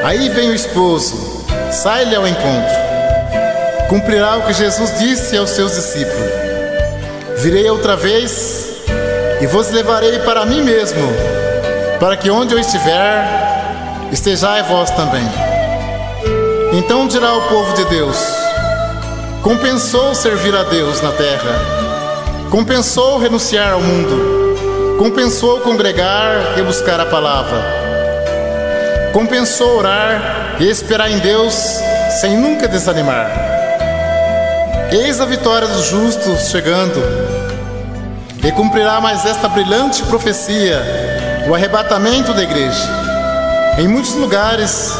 Aí vem o esposo, sai-lhe ao encontro. Cumprirá o que Jesus disse aos seus discípulos: virei outra vez e vos levarei para mim mesmo, para que onde eu estiver, estejai vós também. Então dirá o povo de Deus: compensou servir a Deus na terra, compensou renunciar ao mundo, compensou congregar e buscar a palavra, compensou orar e esperar em Deus sem nunca desanimar. Eis a vitória dos justos chegando, e cumprirá mais esta brilhante profecia, o arrebatamento da igreja. Em muitos lugares,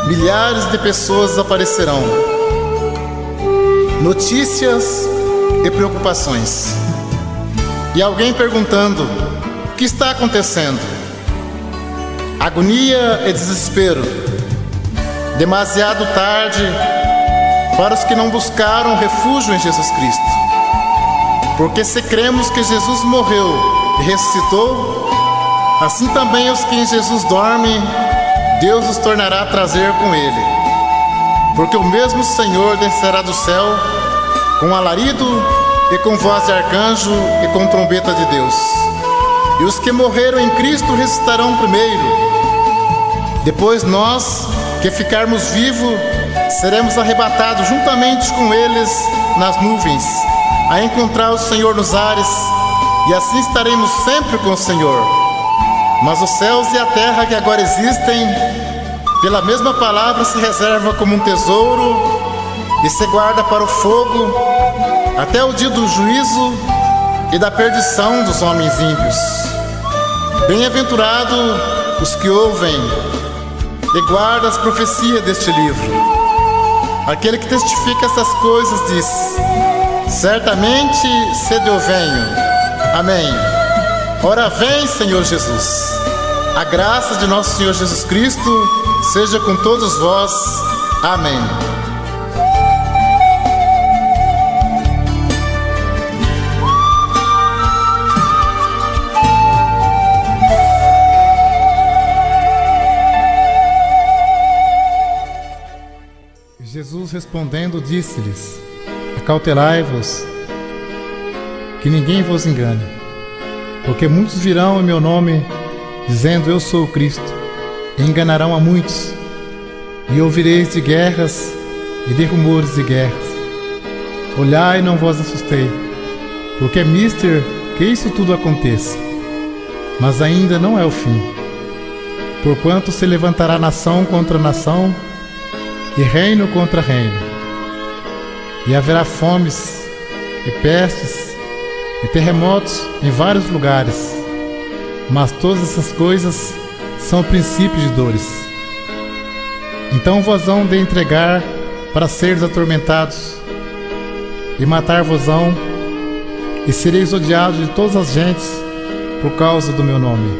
milhares de pessoas aparecerão. Notícias e preocupações. E alguém perguntando: o que está acontecendo? Agonia e desespero. Demasiado tarde para os que não buscaram refúgio em Jesus Cristo. Porque se cremos que Jesus morreu e ressuscitou, assim também os que em Jesus dormem, Deus os tornará a trazer com Ele. porque o mesmo Senhor descerá do céu com alarido e com voz de arcanjo e com trombeta de Deus. E os que morreram em Cristo ressuscitarão primeiro. Depois nós, que ficarmos vivos, seremos arrebatados juntamente com eles nas nuvens, a encontrar o Senhor nos ares, e assim estaremos sempre com o Senhor. Mas os céus e a terra que agora existem, pela mesma palavra se reserva como um tesouro e se guarda para o fogo, até o dia do juízo e da perdição dos homens ímpios. Bem-aventurados os que ouvem e guardam as profecias deste livro. Aquele que testifica essas coisas diz: certamente cedo eu venho. Amém. Ora vem, Senhor Jesus. A graça de nosso Senhor Jesus Cristo seja com todos vós. Amém. Jesus respondendo disse-lhes: acautelai-vos, que ninguém vos engane, porque muitos virão em meu nome, dizendo eu sou o Cristo, e enganarão a muitos. E ouvireis de guerras e de rumores de guerras. Olhai e não vos assustei, porque é mister que isso tudo aconteça, mas ainda não é o fim. Porquanto se levantará nação contra nação, e reino contra reino, e haverá fomes, e pestes, e terremotos em vários lugares, mas todas essas coisas são o princípio de dores. Então vos hão de entregar para seres atormentados, e matar-vos-ão, e sereis odiados de todas as gentes por causa do meu nome.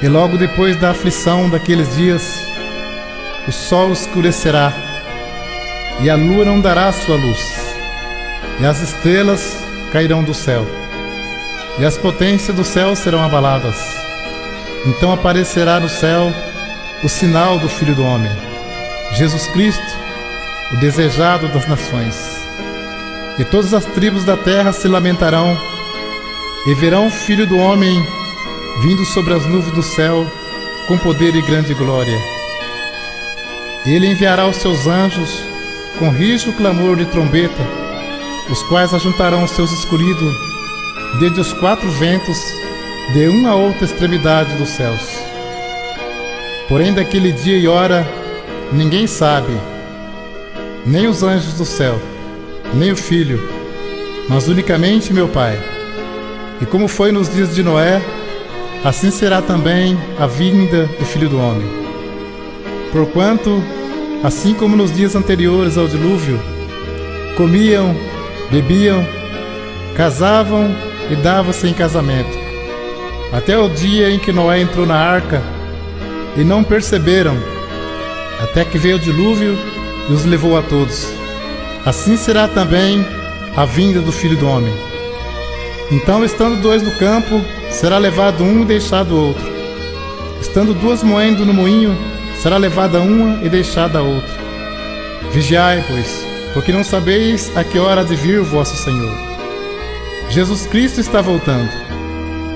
E logo depois da aflição daqueles dias, o sol escurecerá, e a lua não dará sua luz, e as estrelas cairão do céu, e as potências do céu serão abaladas. Então aparecerá no céu o sinal do Filho do Homem, Jesus Cristo, o desejado das nações. E todas as tribos da terra se lamentarão, e verão o Filho do Homem vindo sobre as nuvens do céu com poder e grande glória. Ele enviará os seus anjos com rijo clamor de trombeta, os quais ajuntarão os seus escolhidos desde os quatro ventos, de uma a outra extremidade dos céus. Porém daquele dia e hora ninguém sabe, nem os anjos do céu, nem o Filho, mas unicamente meu Pai. E como foi nos dias de Noé, assim será também a vinda do Filho do Homem. Porquanto, assim como nos dias anteriores ao dilúvio, comiam, bebiam, casavam e davam-se em casamento, até o dia em que Noé entrou na arca, e não perceberam, até que veio o dilúvio e os levou a todos. Assim será também a vinda do Filho do Homem. Então, estando dois no campo, será levado um e deixado o outro. Estando duas moendo no moinho, será levada uma e deixada a outra. Vigiai, pois, porque não sabeis a que hora há de vir o vosso Senhor. Jesus Cristo está voltando.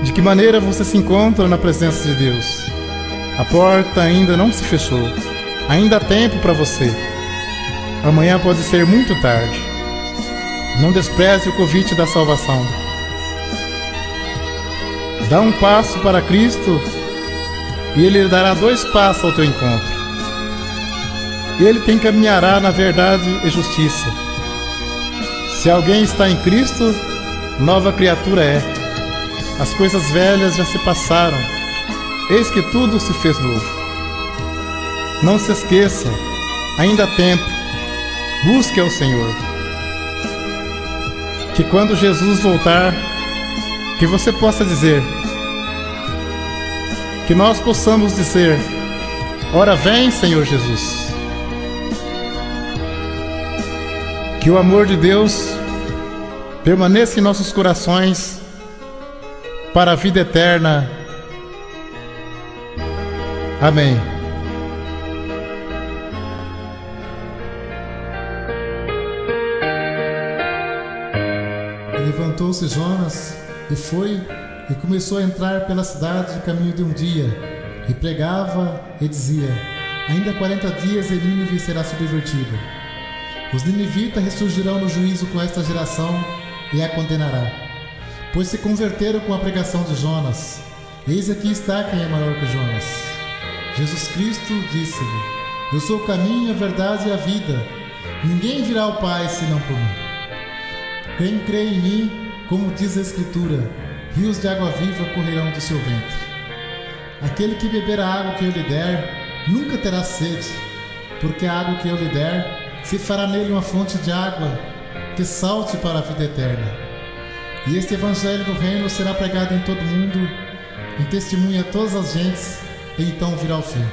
De que maneira você se encontra na presença de Deus? A porta ainda não se fechou. Ainda há tempo para você. Amanhã pode ser muito tarde. Não despreze o convite da salvação. Dá um passo para Cristo e Ele dará 2 passos ao teu encontro. Ele te encaminhará na verdade e justiça. Se alguém está em Cristo, nova criatura é. As coisas velhas já se passaram, eis que tudo se fez novo. Não se esqueça, ainda há tempo, busque ao Senhor. Que quando Jesus voltar, que você possa dizer, que nós possamos dizer: ora vem, Senhor Jesus. Que o amor de Deus permaneça em nossos corações para a vida eterna. Amém. levantou-se Jonas e foi e começou a entrar pela cidade no caminho de um dia, e pregava e dizia: ainda 40 dias e Nínive será subvertida. Os ninivitas ressurgirão no juízo com esta geração e a condenará, pois se converteram com a pregação de Jonas. Eis aqui está quem é maior que Jonas. Jesus Cristo disse-lhe: eu sou o caminho, a verdade e a vida. Ninguém virá ao Pai senão por mim. Quem crê em mim, como diz a Escritura, rios de água viva correrão do seu ventre. Aquele que beber a água que eu lhe der, nunca terá sede, porque a água que eu lhe der se fará nele uma fonte de água que salte para a vida eterna. E este evangelho do reino será pregado em todo o mundo, em testemunha a todas as gentes, e então virá o fim.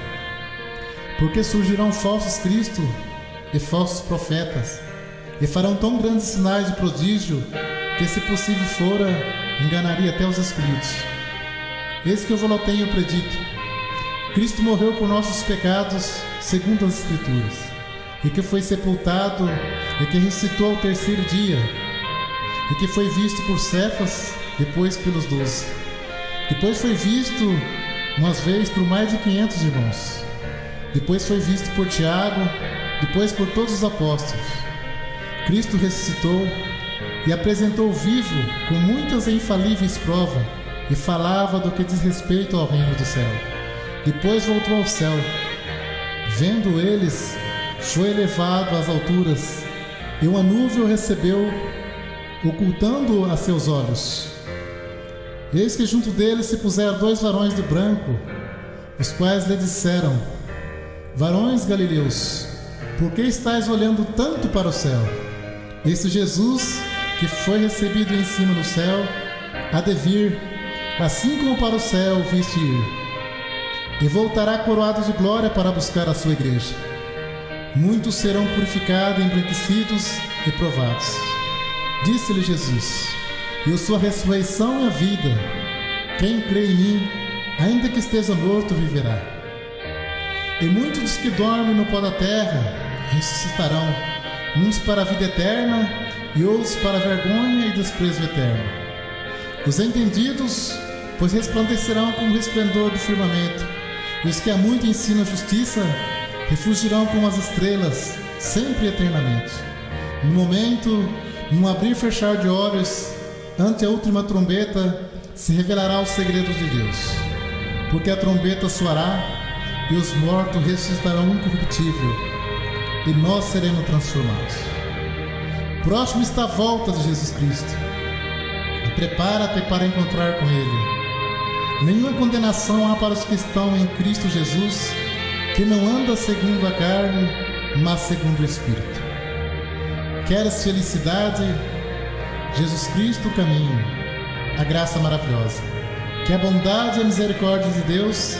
Porque surgirão falsos cristos e falsos profetas, e farão tão grandes sinais de prodígio, que, se possível fora, enganaria até os escolhidos. Eis que eu vos tenho predito: Cristo morreu por nossos pecados, segundo as Escrituras, e que foi sepultado, e que ressuscitou ao terceiro dia, e que foi visto por Cefas, depois pelos 12. Depois foi visto umas vezes por mais de 500 irmãos. Depois foi visto por Tiago, depois por todos os apóstolos. Cristo ressuscitou e apresentou vivo com muitas e infalíveis provas, e falava do que diz respeito ao reino do céu. Depois voltou ao céu. Vendo eles, foi elevado às alturas, e uma nuvem o recebeu, ocultando-o a seus olhos. Eis que junto dele se puseram 2 varões de branco, os quais lhe disseram: varões galileus, por que estáis olhando tanto para o céu? Este Jesus, que foi recebido em cima no céu, há de vir, assim como para o céu o viste ir, e voltará coroado de glória para buscar a sua igreja. Muitos serão purificados, embranquecidos e provados. Disse-lhe Jesus: eu sou a ressurreição e a vida. Quem crê em mim, ainda que esteja morto, viverá. E muitos dos que dormem no pó da terra ressuscitarão, uns para a vida eterna e outros para a vergonha e desprezo eterno. Os entendidos, pois resplandecerão como o resplendor do firmamento, e os que há muito ensinam a justiça refugirão como as estrelas, sempre e eternamente. No momento, num abrir e fechar de olhos, ante a última trombeta, se revelará os segredos de Deus. Porque a trombeta soará, e os mortos ressuscitarão incorruptível, e nós seremos transformados. Próximo está a volta de Jesus Cristo, e prepara-te para encontrar com Ele. Nenhuma condenação há para os que estão em Cristo Jesus, que não anda segundo a carne, mas segundo o Espírito. Queres felicidade? Jesus Cristo, o caminho, a graça maravilhosa. Que a bondade e a misericórdia de Deus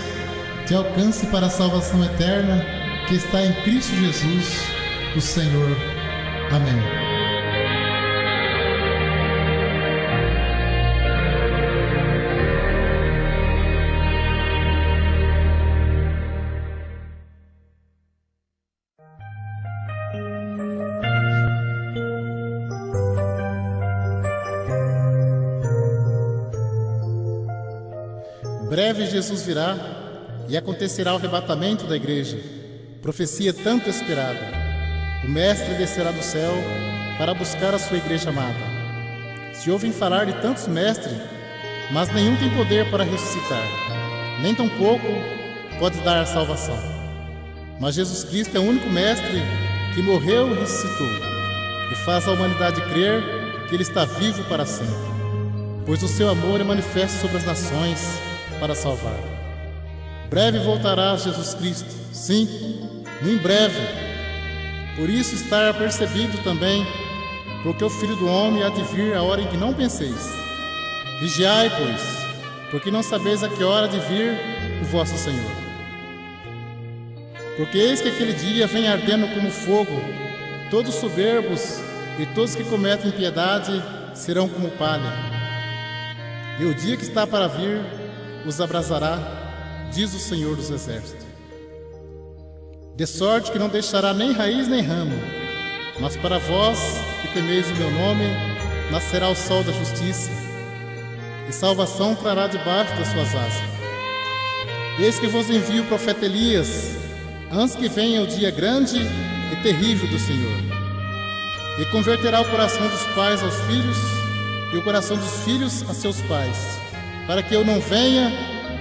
te alcance para a salvação eterna que está em Cristo Jesus, o Senhor. Amém. Breve Jesus virá e acontecerá o arrebatamento da igreja, profecia tanto esperada. O Mestre descerá do céu para buscar a sua igreja amada. Se ouvem falar de tantos mestres, mas nenhum tem poder para ressuscitar, nem tampouco pode dar a salvação. Mas Jesus Cristo é o único Mestre que morreu e ressuscitou, e faz a humanidade crer que Ele está vivo para sempre, pois o seu amor é manifesto sobre as nações para salvar. Breve voltará Jesus Cristo, sim, em breve. Por isso está apercebido também, porque o Filho do Homem há de vir a hora em que não penseis. Vigiai, pois, porque não sabeis a que hora de vir o vosso Senhor. Porque eis que aquele dia vem ardendo como fogo, todos soberbos e todos que cometem impiedade serão como palha. E o dia que está para vir os abrasará, diz o Senhor dos Exércitos. De sorte que não deixará nem raiz nem ramo, mas para vós que temeis o meu nome, nascerá o sol da justiça, e salvação trará debaixo das suas asas. Eis que vos envio o profeta Elias, antes que venha o dia grande e terrível do Senhor. E converterá o coração dos pais aos filhos, e o coração dos filhos a seus pais, para que eu não venha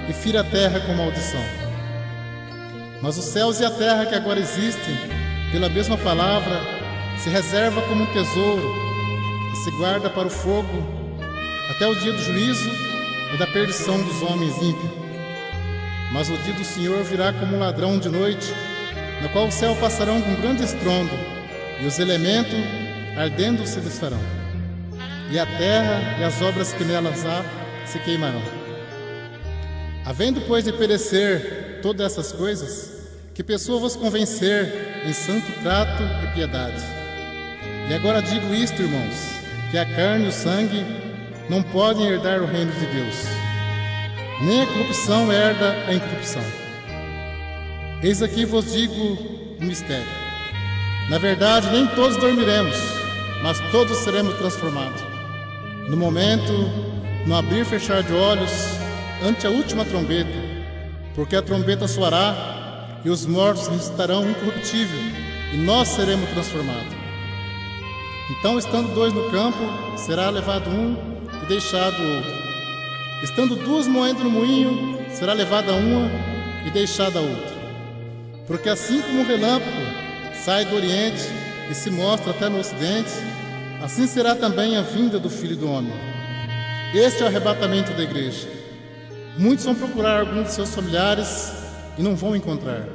e fira a terra com maldição. Mas os céus e a terra que agora existem, pela mesma palavra, se reserva como um tesouro, e se guarda para o fogo, até o dia do juízo e da perdição dos homens ímpios. Mas o dia do Senhor virá como um ladrão de noite, no qual o céu passarão com grande estrondo, e os elementos ardendo se desfarão, e a terra e as obras que nelas há se queimarão. Havendo, pois, de perecer todas essas coisas, que pessoa vos convencer em santo trato e piedade. E agora digo isto, irmãos, que a carne e o sangue não podem herdar o reino de Deus, nem a corrupção herda a incorrupção. Eis aqui vos digo um mistério. Na verdade, nem todos dormiremos, mas todos seremos transformados. No momento, no abrir e fechar de olhos, ante a última trombeta, porque a trombeta soará, e os mortos ressuscitarão incorruptível, e nós seremos transformados. Então, estando dois no campo, será levado um e deixado o outro. Estando duas moendo no moinho, será levada uma e deixada a outra. Porque assim como o relâmpago sai do oriente e se mostra até no ocidente, assim será também a vinda do Filho do Homem. Este é o arrebatamento da igreja. Muitos vão procurar alguns de seus familiares e não vão encontrar.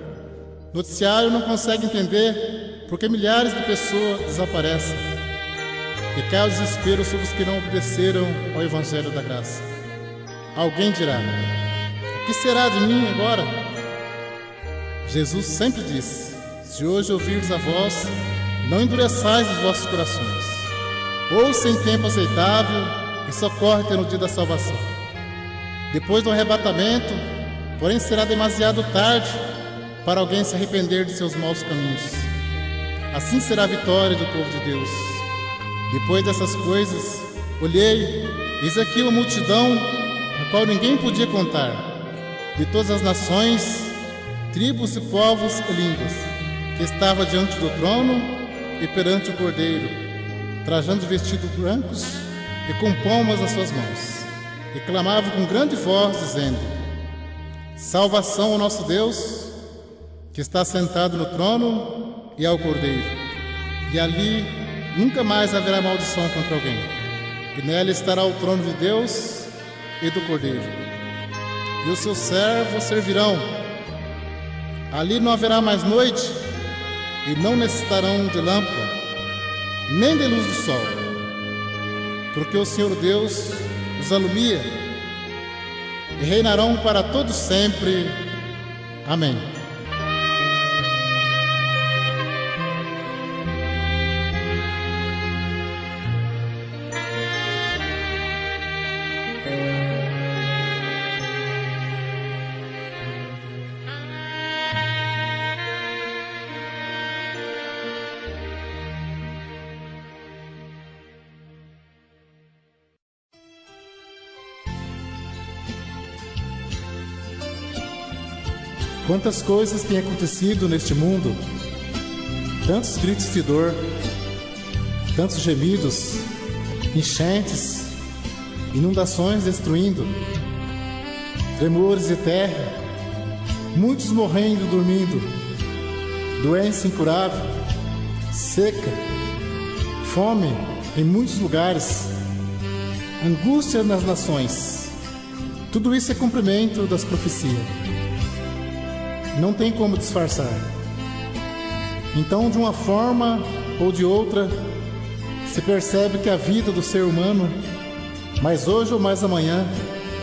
Noticiário não consegue entender porque milhares de pessoas desaparecem. E cai o desespero sobre os que não obedeceram ao Evangelho da Graça. Alguém dirá: o que será de mim agora? Jesus sempre disse: se hoje ouvirdes a voz, não endureçais os vossos corações. Ouça em tempo aceitável e socorre-te no dia da salvação. Depois do arrebatamento, porém, será demasiado tarde para alguém se arrepender de seus maus caminhos. Assim será a vitória do povo de Deus. Depois dessas coisas, olhei, eis aqui uma multidão, a qual ninguém podia contar, de todas as nações, tribos e povos e línguas, que estava diante do trono e perante o Cordeiro, trajando vestidos brancos e com palmas nas suas mãos, e clamavam com grande voz, dizendo: salvação ao nosso Deus, que está sentado no trono, e ao Cordeiro. E ali nunca mais haverá maldição contra alguém, e nela estará o trono de Deus e do Cordeiro. E os seus servos servirão. Ali não haverá mais noite, e não necessitarão de lâmpada, nem de luz do sol, porque o Senhor Deus os alumia, e reinarão para todos sempre. Amém. Quantas coisas têm acontecido neste mundo, tantos gritos de dor, tantos gemidos, enchentes, inundações destruindo, tremores de terra, muitos morrendo dormindo, doença incurável, seca, fome em muitos lugares, angústia nas nações. Tudo isso é cumprimento das profecias. Não tem como disfarçar. Então, de uma forma ou de outra, se percebe que a vida do ser humano, mais hoje ou mais amanhã,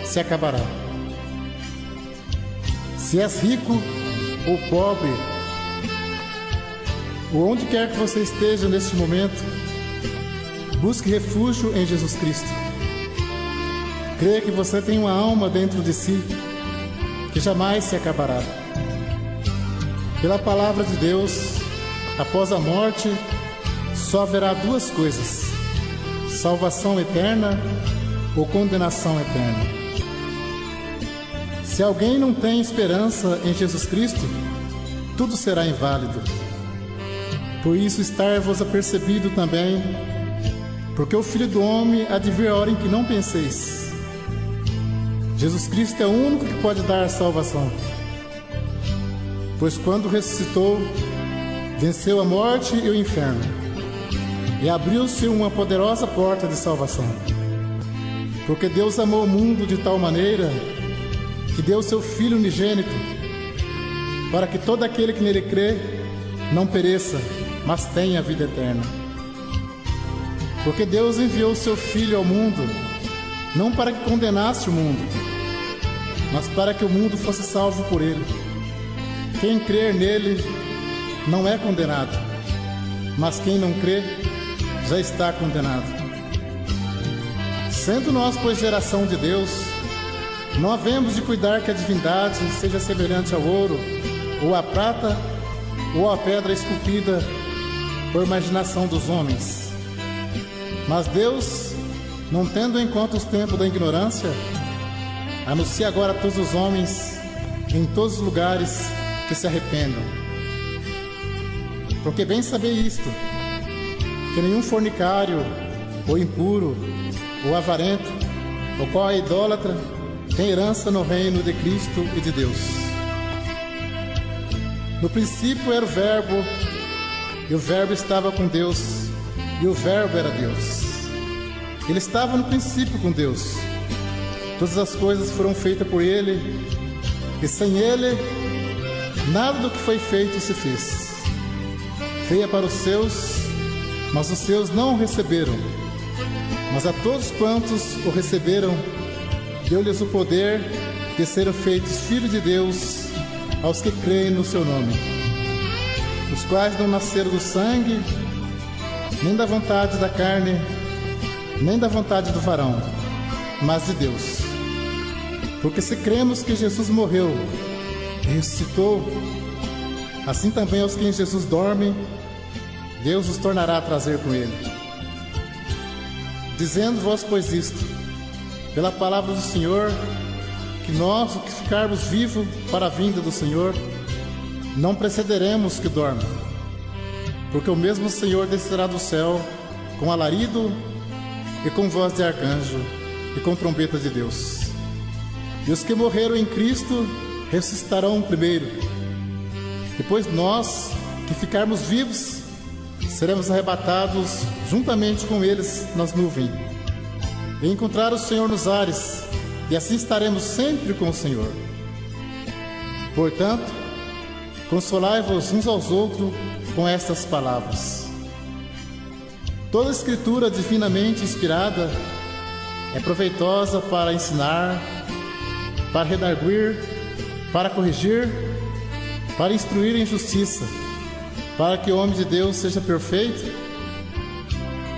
se acabará. Se és rico ou pobre, ou onde quer que você esteja neste momento, busque refúgio em Jesus Cristo. Creia que você tem uma alma dentro de si que jamais se acabará. Pela palavra de Deus, após a morte, só haverá duas coisas: salvação eterna ou condenação eterna. Se alguém não tem esperança em Jesus Cristo, tudo será inválido. Por isso estar-vos apercebido também, porque o Filho do Homem há de vir a hora em que não penseis. Jesus Cristo é o único que pode dar salvação, pois quando ressuscitou, venceu a morte e o inferno, e abriu-se uma poderosa porta de salvação. Porque Deus amou o mundo de tal maneira que deu seu Filho unigênito, para que todo aquele que nele crê não pereça, mas tenha a vida eterna. Porque Deus enviou o seu Filho ao mundo, não para que condenasse o mundo, mas para que o mundo fosse salvo por ele. Quem crer nele não é condenado, mas quem não crê já está condenado. Sendo nós, pois, geração de Deus, não havemos de cuidar que a divindade seja semelhante ao ouro, ou à prata, ou à pedra esculpida por imaginação dos homens. Mas Deus, não tendo em conta os tempos da ignorância, anuncia agora a todos os homens, em todos os lugares, que se arrependam. Porque bem sabei isto, que nenhum fornicário, ou impuro, ou avarento, ou qual é idólatra, tem herança no reino de Cristo e de Deus. No princípio era o Verbo, e o Verbo estava com Deus, e o Verbo era Deus. Ele estava no princípio com Deus. Todas as coisas foram feitas por Ele, e sem Ele, nada do que foi feito se fez. Veio para os seus, mas os seus não o receberam. Mas a todos quantos o receberam, deu-lhes o poder de serem feitos filhos de Deus aos que creem no seu nome, os quais não nasceram do sangue, nem da vontade da carne, nem da vontade do varão, mas de Deus. Porque se cremos que Jesus morreu e ressuscitou, assim também aos que em Jesus dormem, Deus os tornará a trazer com ele. Dizendo-vos, pois, isto, pela palavra do Senhor, que nós, o que ficarmos vivos para a vinda do Senhor, não precederemos que dorma. Porque o mesmo Senhor descerá do céu com alarido e com voz de arcanjo e com trombeta de Deus. E os que morreram em Cristo ressuscitarão primeiro. Depois nós, que ficarmos vivos, seremos arrebatados juntamente com eles nas nuvens, e encontrar o Senhor nos ares, e assim estaremos sempre com o Senhor. Portanto, consolai-vos uns aos outros com estas palavras. Toda a Escritura divinamente inspirada é proveitosa para ensinar, para redarguir, para corrigir, para instruir em justiça, para que o homem de Deus seja perfeito,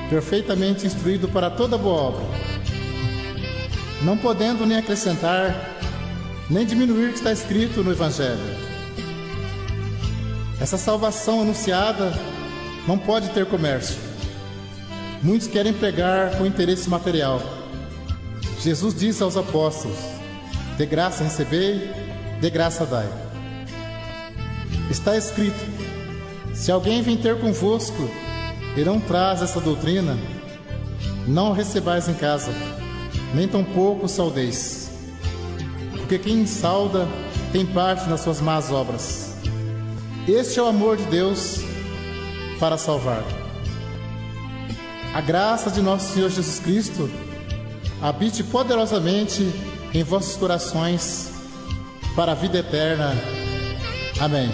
perfeitamente instruído para toda boa obra, não podendo nem acrescentar, nem diminuir o que está escrito no Evangelho. Essa salvação anunciada não pode ter comércio. Muitos querem pregar com interesse material. Jesus disse aos apóstolos: de graça recebei, de graça dai. Está escrito: se alguém vem ter convosco e não traz essa doutrina, não a recebais em casa, nem tampouco saudeis. Porque quem sauda tem parte nas suas más obras. Este é o amor de Deus para salvar. A graça de nosso Senhor Jesus Cristo habite poderosamente em vossos corações para a vida eterna. Amém.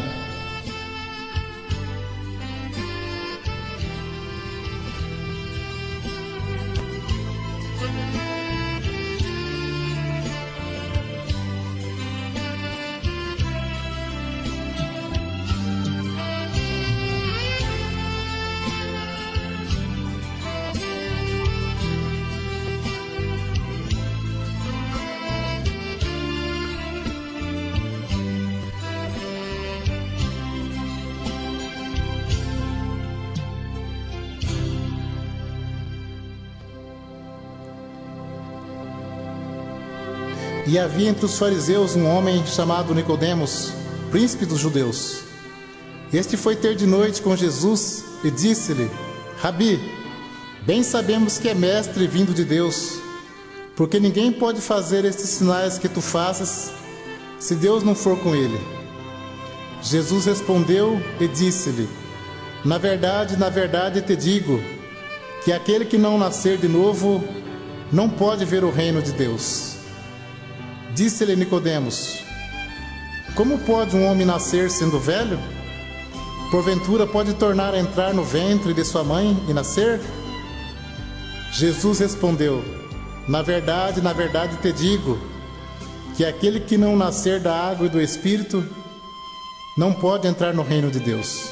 E havia entre os fariseus um homem chamado Nicodemos, príncipe dos judeus. Este foi ter de noite com Jesus e disse-lhe: Rabi, bem sabemos que é mestre vindo de Deus, porque ninguém pode fazer estes sinais que tu fazes, se Deus não for com ele. Jesus respondeu e disse-lhe: na verdade te digo, que aquele que não nascer de novo, não pode ver o reino de Deus. Disse-lhe Nicodemos: como pode um homem nascer sendo velho? Porventura pode tornar a entrar no ventre de sua mãe e nascer? Jesus respondeu: na verdade te digo, que aquele que não nascer da água e do Espírito, não pode entrar no reino de Deus.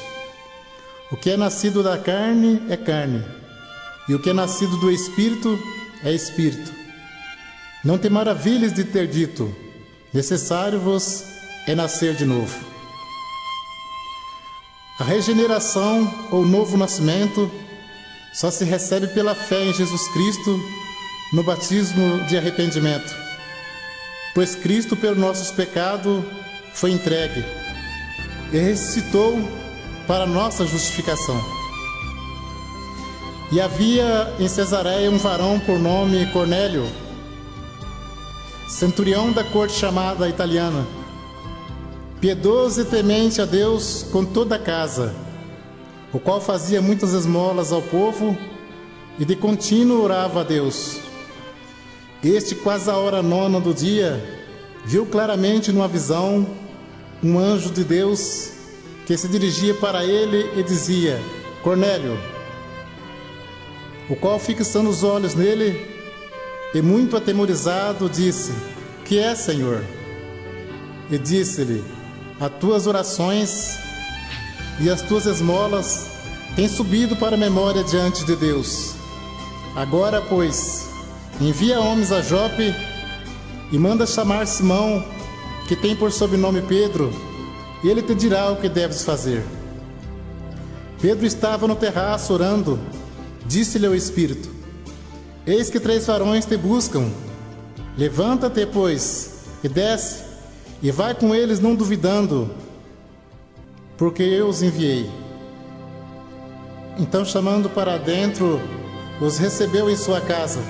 O que é nascido da carne é carne, e o que é nascido do Espírito é Espírito. Não te maravilhes de ter dito: necessário-vos é nascer de novo. A regeneração ou novo nascimento só se recebe pela fé em Jesus Cristo no batismo de arrependimento, pois Cristo pelo nossos pecados foi entregue e ressuscitou para nossa justificação. E havia em Cesareia um varão por nome Cornélio, centurião da corte chamada italiana, piedoso e temente a Deus com toda a casa, o qual fazia muitas esmolas ao povo e de contínuo orava a Deus. Este, quase à hora 9 do dia, viu claramente numa visão um anjo de Deus que se dirigia para ele e dizia: Cornélio. O qual, fixando os olhos nele e muito atemorizado, disse: que é, Senhor? E disse-lhe: as tuas orações e as tuas esmolas têm subido para a memória diante de Deus. Agora, pois, envia homens a Jope e manda chamar Simão, que tem por sobrenome Pedro, e ele te dirá o que deves fazer. Pedro estava no terraço orando. Disse-lhe o Espírito: eis que 3 varões te buscam. Levanta-te, pois, e desce, e vai com eles, não duvidando, porque eu os enviei. Então, chamando para dentro, os recebeu em sua casa.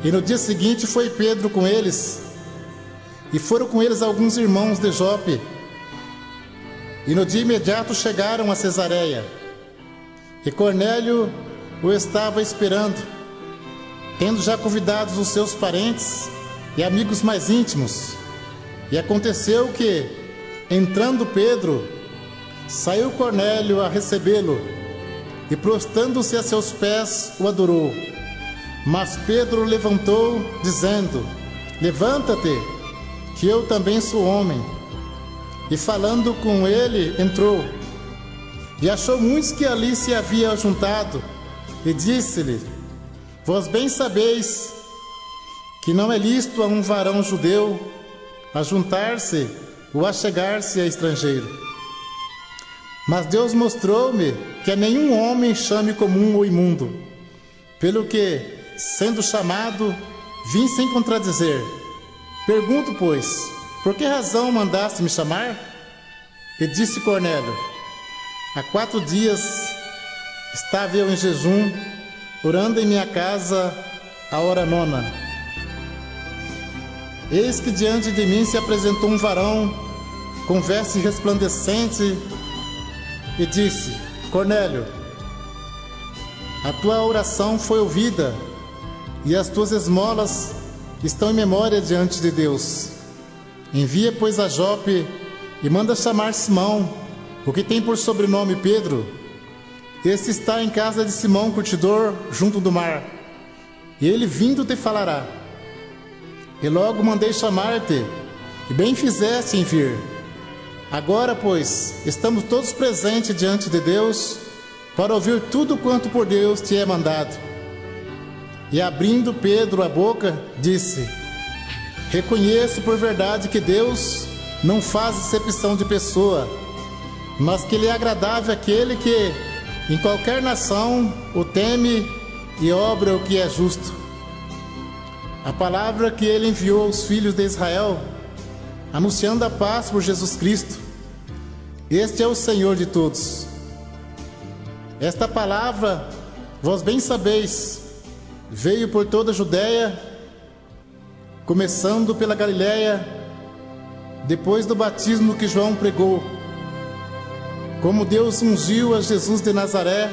E no dia seguinte foi Pedro com eles, e foram com eles alguns irmãos de Jope. E no dia imediato chegaram a Cesareia. E Cornélio o estava esperando, tendo já convidados os seus parentes e amigos mais íntimos. E aconteceu que, entrando Pedro, saiu Cornélio a recebê-lo, e prostrando-se a seus pés, o adorou. Mas Pedro o levantou, dizendo: levanta-te, que eu também sou homem. E falando com ele, entrou, e achou muitos que ali se haviam juntado, e disse-lhe: vós bem sabeis que não é lícito a um varão judeu ajuntar-se ou achegar-se a estrangeiro. Mas Deus mostrou-me que a nenhum homem chame comum ou imundo, pelo que, sendo chamado, vim sem contradizer. Pergunto, pois, por que razão mandaste me chamar? E disse Cornélio: há 4 dias estava eu em jejum, orando em minha casa à hora 9. Eis que diante de mim se apresentou um varão com veste resplandecente e disse: Cornélio, a tua oração foi ouvida, e as tuas esmolas estão em memória diante de Deus. Envia, pois, a Jope e manda chamar Simão, o que tem por sobrenome Pedro. Este está em casa de Simão curtidor, junto do mar, e ele vindo te falará. E logo mandei chamar-te, e bem fizeste em vir. Agora, pois, estamos todos presentes diante de Deus, para ouvir tudo quanto por Deus te é mandado. E abrindo Pedro a boca, disse: reconheço por verdade que Deus não faz acepção de pessoa, mas que lhe é agradável aquele que, em qualquer nação, o teme e obra o que é justo. a palavra que ele enviou aos filhos de Israel, anunciando a paz por Jesus Cristo. Este é o Senhor de todos. Esta palavra, vós bem sabeis, veio por toda a Judéia, começando pela Galiléia, depois do batismo que João pregou, como Deus ungiu a Jesus de Nazaré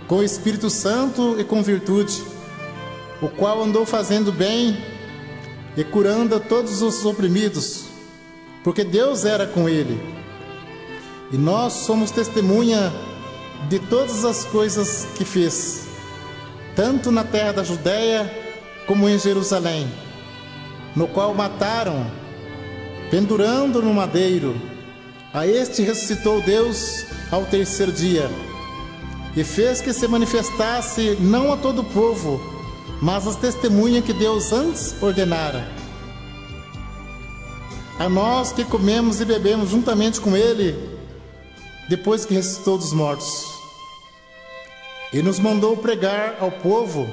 com o Espírito Santo e com virtude, o qual andou fazendo bem e curando a todos os oprimidos, porque Deus era com ele. E nós somos testemunha de todas as coisas que fez, tanto na terra da Judéia como em Jerusalém, no qual mataram, pendurando no madeiro. A este ressuscitou Deus ao terceiro dia, e fez que se manifestasse não a todo o povo, mas as testemunhas que Deus antes ordenara. A nós que comemos e bebemos juntamente com ele, depois que ressuscitou dos mortos. E nos mandou pregar ao povo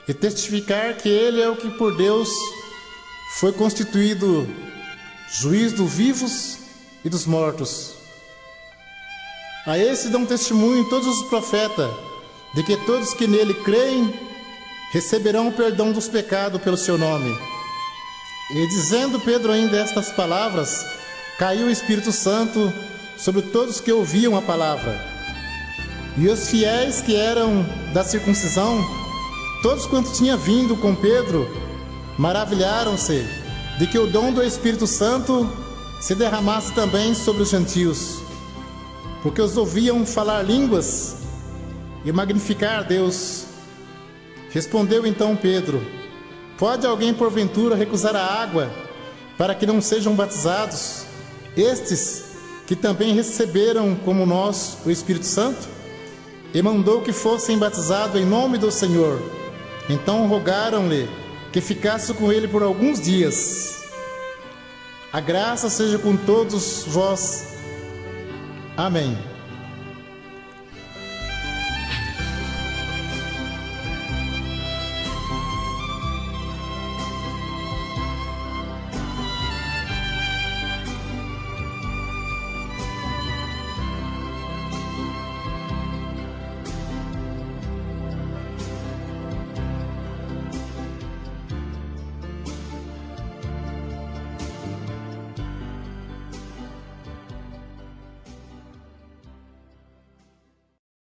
e testificar que ele é o que por Deus foi constituído juiz dos vivos e dos mortos. A esse dão testemunho todos os profetas, de que todos que nele creem receberão o perdão dos pecados pelo seu nome. E dizendo Pedro ainda estas palavras, caiu o Espírito Santo sobre todos que ouviam a palavra. E os fiéis que eram da circuncisão, todos quantos tinham vindo com Pedro, maravilharam-se de que o dom do Espírito Santo se derramasse também sobre os gentios, porque os ouviam falar línguas e magnificar a Deus. Respondeu então Pedro: pode alguém porventura recusar a água para que não sejam batizados estes que também receberam como nós o Espírito Santo? E mandou que fossem batizados em nome do Senhor. Então rogaram-lhe que ficasse com ele por alguns dias. A graça seja com todos vós. Amém.